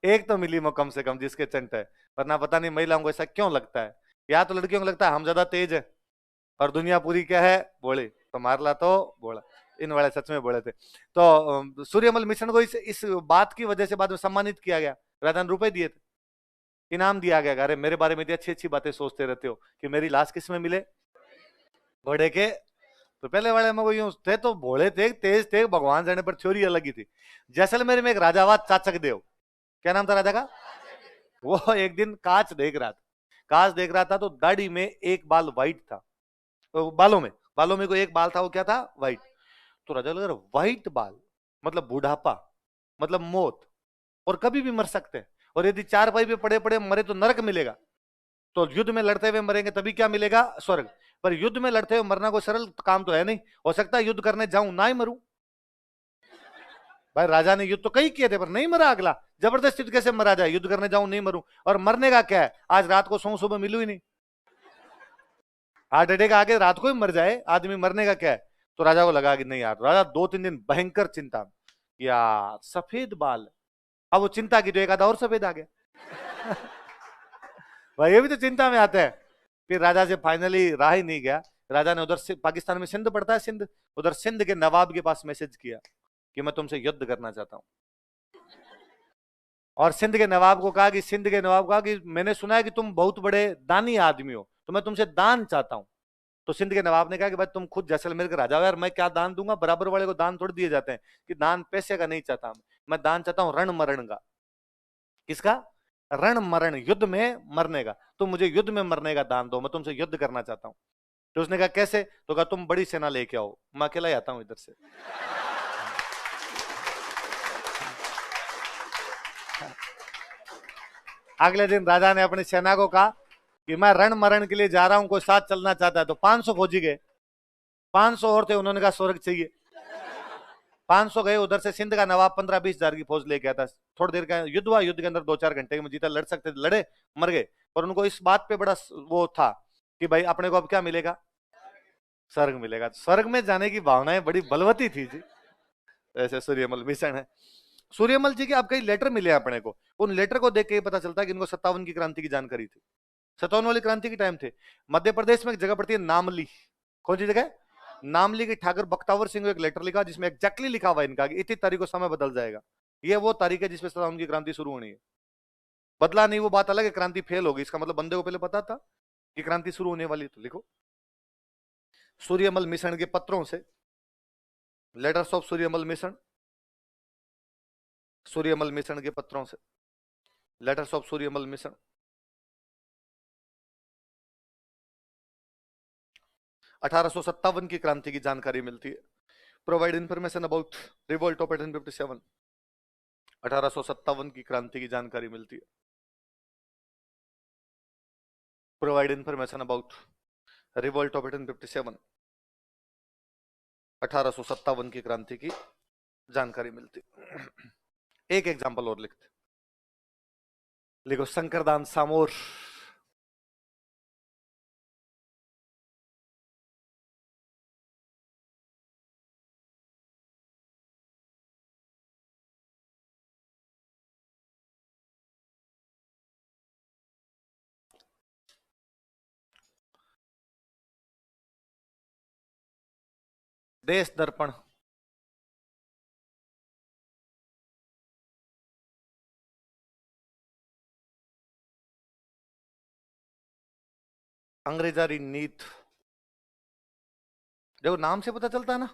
S1: एक तो मिली वो कम से कम जिसके चंट है। वरना पता नहीं महिलाओं को ऐसा क्यों लगता है। या तो लड़कियों को लगता है हम ज्यादा तेज है और दुनिया पूरी क्या है बोले, तो मारला तो बोला। इन वाले सच में बोले थे। तो सूर्यमल मिशन को इस बात की वजह से बाद में सम्मानित किया गया। राजा ने रुपए दिए थे, इनाम दिया गया। अरे मेरे बारे में इतनी अच्छी अच्छी बातें सोचते रहते हो कि मेरी लाश किस में मिले? घोड़े के। तो पहले वाले में वो यूं थे तो भोले थे, तेज थे, भगवान जाने पर थ्योरी अलग ही थी। जैसलमेर में एक राजा हुआ चाचक देव। क्या नाम था राजा का? वो एक दिन कांच देख रहा था। कांच देख रहा था तो दाढ़ी में एक बाल व्हाइट था, तो बालों में कोई एक बाल था, वो क्या था? व्हाइट। तो राजा लग रहा व्हाइट बाल मतलब बुढ़ापा, मतलब मौत, और कभी भी मर सकते हैं। और यदि चार पाई पे पड़े पड़े मरे तो नरक मिलेगा। तो युद्ध में लड़ते हुए मरेंगे तभी क्या मिलेगा? स्वर्ग। पर युद्ध में लड़ते हुए मरना कोई सरल काम तो है नहीं। हो सकता है युद्ध करने जाऊं ना ही मरूं। भाई राजा ने युद्ध तो कई किए थे पर नहीं मरा अगला। जबरदस्ती तो कैसे मरा जाए? युद्ध करने जाऊं नहीं मरूं। और मरने का क्या है? आज रात को सौ सुबह मिलू ही नहीं। हार्ट अटैक आके रात को ही मर जाए आदमी, मरने का क्या है? तो राजा को लगा कि नहीं यार, राजा 2-3 दिन भयंकर चिंता में। यार सफेद बाल। अब वो चिंता की तो एक आधा और सफेद आ गया। भाई ये भी तो चिंता में आता है। फिर राजा से फाइनली रहा ही नहीं गया। राजा ने उधर से, पाकिस्तान में सिंध पड़ता है, सिंध, उधर सिंध के नवाब के पास मैसेज किया कि मैं तुमसे युद्ध करना चाहता हूं। और सिंध के नवाब को कहा कि, सिंध के नवाब को कहा कि मैंने सुना है कि तुम बहुत बड़े दानी आदमी हो, तो मैं तुमसे दान चाहता हूं। तो सिंध के नवाब ने कहा कि भाई तुम खुद जैसलमेर के राजा हो यार, मैं क्या दान दूंगा? बराबर वाले को दान थोड़ी दिए जाते हैं। कि दान पैसे का नहीं चाहता मैं दान चाहता हूं रण मरण का। किसका? रण मरण, युद्ध में मरने का। तुम मुझे युद्ध में मरने का दान दो, मैं तुमसे युद्ध करना चाहता हूं। तो उसने कहा कैसे? तो कहा तुम बड़ी सेना लेके आओ, मैं अकेला ही आता हूं इधर से। अगले दिन राजा ने अपनी सेना को कहा कि मैं रण मरण के लिए जा रहा हूं, कोई साथ चलना चाहता है? तो 500 फौजी गए। 500 और थे, उन्होंने कहा स्वर्ग चाहिए। 500 गए। उधर से सिंध का नवाब 15-20 हजार की फौज लेके आता। थोड़ी देर का युद्ध हुआ, युद्ध के अंदर 2-4 घंटे में जीता, लड़ सकते थे, लड़े, मर गए। पर उनको इस बात पे बड़ा वो था कि भाई अपने को अब क्या मिलेगा? स्वर्ग मिलेगा। स्वर्ग में जाने की भावनाएं बड़ी बलवती थी जी। ऐसे सूर्यमल मिशन है। सूर्यमल जी के अब कई लेटर मिले अपने को। उन लेटर को देख के ही पता चलता है कि इनको 57 की क्रांति की जानकारी थी। 57 वाली क्रांति के टाइम थे। मध्य प्रदेश में एक जगह पड़ती है नामली। कौन सी जगह? नामली के ठाकुर बख्तावर सिंह को एक लेटर लिखा जिसमें एग्जैक्टली लिखा हुआ है इनका कि इतनी तारीख को समय बदल जाएगा। ये वो तारीख है जिसपे 57 की क्रांति शुरू होनी है। बदला नहीं वो बात अलग है, क्रांति फेल होगी, इसका मतलब बंदे को पहले पता था कि क्रांति शुरू होने वाली है। तो लिखो सूर्यमल मिशन के पत्रों से, letters of Suryamal mission, Suryamal mission के पत्रों से, लेटर्स ऑफ सूर्यमल मिशन। 1857 की क्रांति की जानकारी मिलती है। Provide information about revolt of 1857। 1857 की क्रांति की जानकारी मिलती है। Provide information about revolt of 1857। 1857 की क्रांति की जानकारी मिलती। एक एग्जांपल और लिखते, लिखो शंकरदान सामोर। देश दर्पण, अंग्रेजारी नीत, देखो नाम से पता चलता है ना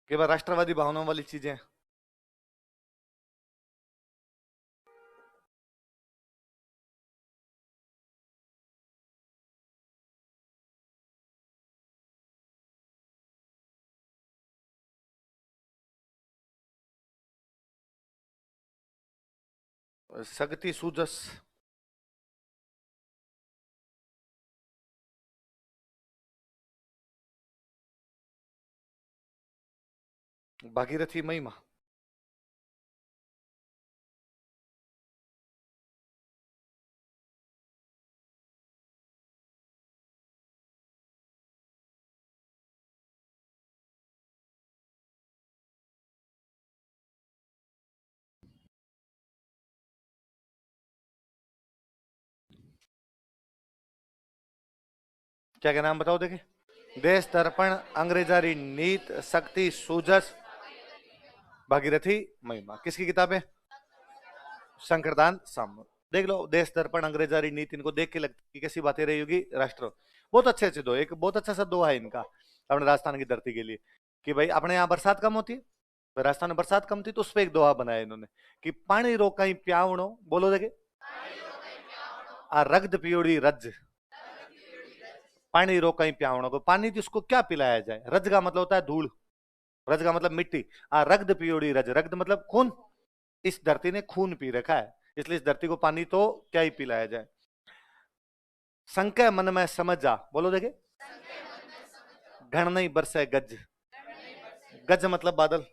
S1: कि वह राष्ट्रवादी भावनाओं वाली चीजें। शक्ति सूजस, भागीरथी महिमा, क्या क्या नाम बताओ देखे। देश दर्पण, अंग्रेजारी नीत, शक्ति सूजस, भागीरथी महिमा। किसकी किताब है? शंकरदान सामने। देख लो, देश दर्पण, अंग्रेजारी नीति, इनको देख के लगती है कैसी बातें रही होगी राष्ट्र। बहुत अच्छे अच्छे दो, एक बहुत अच्छा सा दो है इनका अपने राजस्थान की धरती के लिए कि भाई अपने यहाँ बरसात कम होती है, तो राजस्थान में बरसात कम थी, तो उस पर एक दोहा बनाया इन्होंने कि पानी रोकाई प्यावणो, बोलो देखे, आ रगद पियोड़ी रज, पानी रोकाई प्यावणो को पानी जिसको क्या पिलाया जाए। रज का मतलब होता है धूल, रज का मतलब मिट्टी, आ रगद पियोड़ी रज, रगद मतलब खून। इस धरती ने खून पी रखा है, इसलिए इस धरती को पानी तो क्या ही पिलाया जाए। संकय मन में समझ जा, बोलो देखे, घन नहीं बरसे गज, गज मतलब बादल,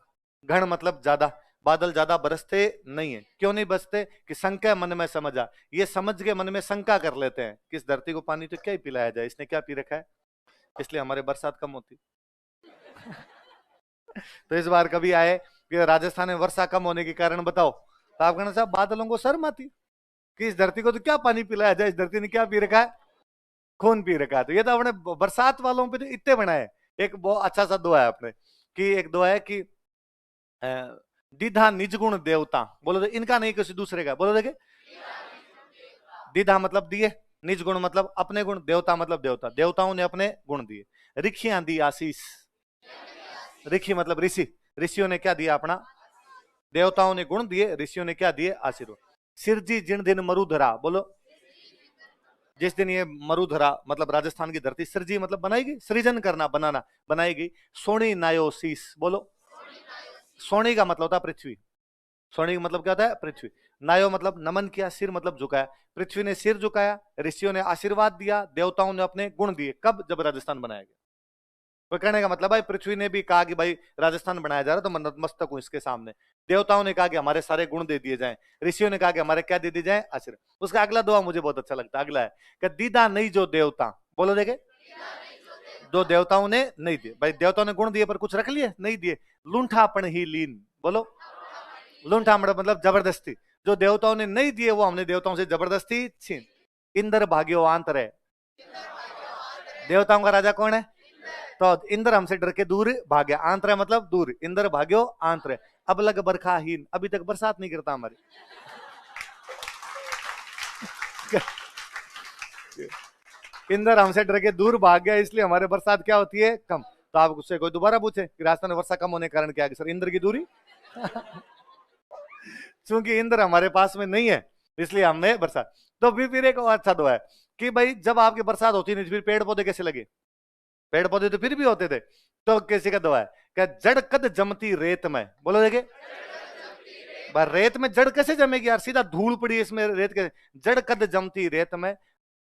S1: घन मतलब ज्यादा, बादल ज्यादा बरसते नहीं है। क्यों नहीं बरसते? कि संकय मन में समझ आ, ये समझ के मन में शंका कर लेते हैं कि इस धरती को पानी तो क्या ही पिलाया जाए, इसने क्या पी रखा है, इसलिए हमारे बरसात कम होती। तो इस बार कभी आए कि राजस्थान में वर्षा कम होने के कारण बताओ, तो आप कहना साहब बादलों को शर्म आती कि इस धरती को तो क्या पानी पिलाया जाए, इस धरती ने क्या पी रखा है, खून पी रखा है। तो ये तो अपने बरसात वालों पे तो इतने बनाए। एक बहुत अच्छा सा दुआ है अपने कि, एक दुआ है कि दीधा निज गुण देवता, बोलो तो इनका नहीं किसी दूसरे का, बोलो देखे, दीधा मतलब दिए, निज गुण मतलब अपने गुण, देवता मतलब देवता, देवताओं ने अपने गुण दिए। ऋखियां दी आशीष, ऋखी मतलब ऋषि, ऋषियों ने क्या दिया अपना, देवताओं ने गुण दिए, ऋषियों ने क्या दिए, आशीर्वाद। सिरजी जिन दिन मरुधरा, बोलो, जिस दिन ये मरुधरा मतलब राजस्थान की धरती, सिरजी मतलब बनाएगी, सृजन करना, बनाना, बनाएगी। सोनी नायो शीस, बोलो, सोनी का मतलब होता है पृथ्वी, सोनी का मतलब क्या होता है, पृथ्वी। नायो मतलब नमन किया, सिर मतलब झुकाया, पृथ्वी ने सिर झुकाया, ऋषियों ने आशीर्वाद दिया, देवताओं ने अपने गुण दिए। कब? जब राजस्थान बनाया गया। तो कहने का मतलब भाई पृथ्वी ने भी कहा कि भाई राजस्थान बनाया जा रहा है तो मैं नतमस्तक हूं इसके सामने। देवताओं ने कहा कि हमारे सारे गुण दे दिए जाएं, ऋषियों ने कहा कि हमारे क्या दे दिए जाएं, आशीर्वाद। उसका अगला दुआ मुझे बहुत अच्छा लगता है, अगला है कि दीदा नहीं जो देवता, बोलो देखे, दो देवताओं ने नहीं दिए। भाई देवताओं ने गुण दिए पर कुछ रख लिए, नहीं दिए। लूंठापन ही लीन, बोलो, लूंठा मतलब जबरदस्ती, जो देवताओं ने नहीं दिए वो हमने देवताओं से जबरदस्ती छीन। इंद्र भाग्यो आंतर है, देवताओं का राजा कौन है, तो इंद्र हमसे डर के दूर भाग्य, आंतर मतलब दूर, इंद्र भाग्यो आंतर। अब लग बरखाहीन, अभी तक बरसात नहीं करता हमारी। इंद्र हमसे डर के दूर भाग गया, इसलिए हमारे बरसात क्या होती है, कम। तो आप उससे कोई दोबारा पूछे कि राजस्थान में वर्षा कम होने के कारण क्या है, सर इंद्र की दूरी। चूंकि इंद्र हमारे पास में नहीं है इसलिए हमें बरसात। तो फिर एक और अच्छा दुआ है कि भाई जब आपकी बरसात होती नहीं फिर पेड़ पौधे कैसे लगे, पेड़ पौधे तो फिर भी होते थे। तो किसी का दुआ है क्या, जड़ कद जमती रेत में, बोलो देखे, रेत में जड़ कैसे जमेगी यार, सीधा धूल पड़ी इसमें रेत के, जड़ कद जमती रेत में,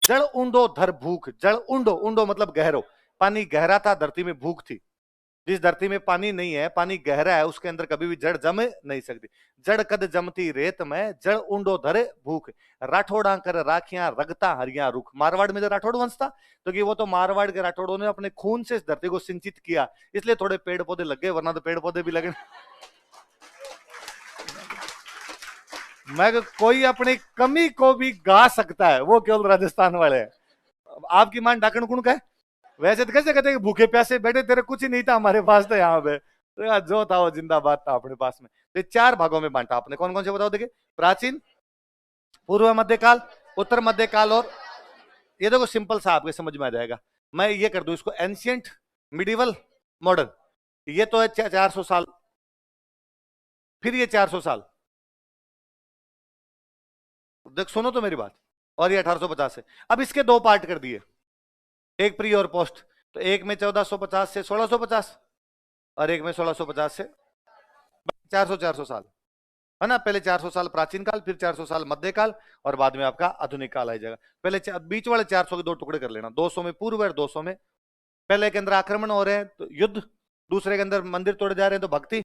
S1: जड़ ऊंडो धर भूख, जड़ ऊंडो, ऊंडो मतलब गहरो, पानी गहरा था, धरती में भूख थी। जिस धरती में पानी नहीं है, पानी गहरा है, उसके अंदर कभी भी जड़ जम नहीं सकती। जड़ कद जमती रेत में, जड़ ऊंडो धरे भूख, राठौड़ा कर राखियां रगता हरिया रुख। मारवाड़ में जो राठौड़ वंश था, तो कि वो तो मारवाड़ के राठौड़ों ने अपने खून से इस धरती को सिंचित किया, इसलिए थोड़े पेड़ पौधे लगे, वरना तो पेड़ पौधे भी लगे। मैं कोई अपनी कमी को भी गा सकता है, वो केवल राजस्थान वाले हैं। आपकी मान डाकण कुण का है, वैसे तो कैसे कहते हैं कि भूखे प्यासे बैठे, तेरे कुछ ही नहीं था, हमारे पास तो यहाँ पे तो यार जो था वो जिंदाबाद था अपने पास में। तो चार भागों में बांटा आपने, कौन कौन से बताओ? देखिए, प्राचीन, पूर्व मध्यकाल, उत्तर मध्यकाल, और ये देखो सिंपल सा आपके समझ में आ जाएगा। मैं ये कर दूं इसको, एंशियंट, मिडिवल, मॉडर्न। ये तो है 400 साल, फिर ये 400 साल, देख सुनो तो मेरी बात, और ये 1850 है। अब इसके दो पार्ट कर दिए, एक प्री और पोस्ट। तो एक में 1450 से 1650, और एक में 1650 से 400 साल, है ना। पहले 400 साल प्राचीन काल, फिर 400 साल मध्यकाल, और बाद में आपका आधुनिक काल आ जाएगा। पहले बीच वाले 400 के दो टुकड़े कर लेना, 200 में पूर्व और 200 में, पहले के अंदर आक्रमण हो रहे हैं तो युद्ध, दूसरे के अंदर मंदिर तोड़े जा रहे हैं तो भक्ति।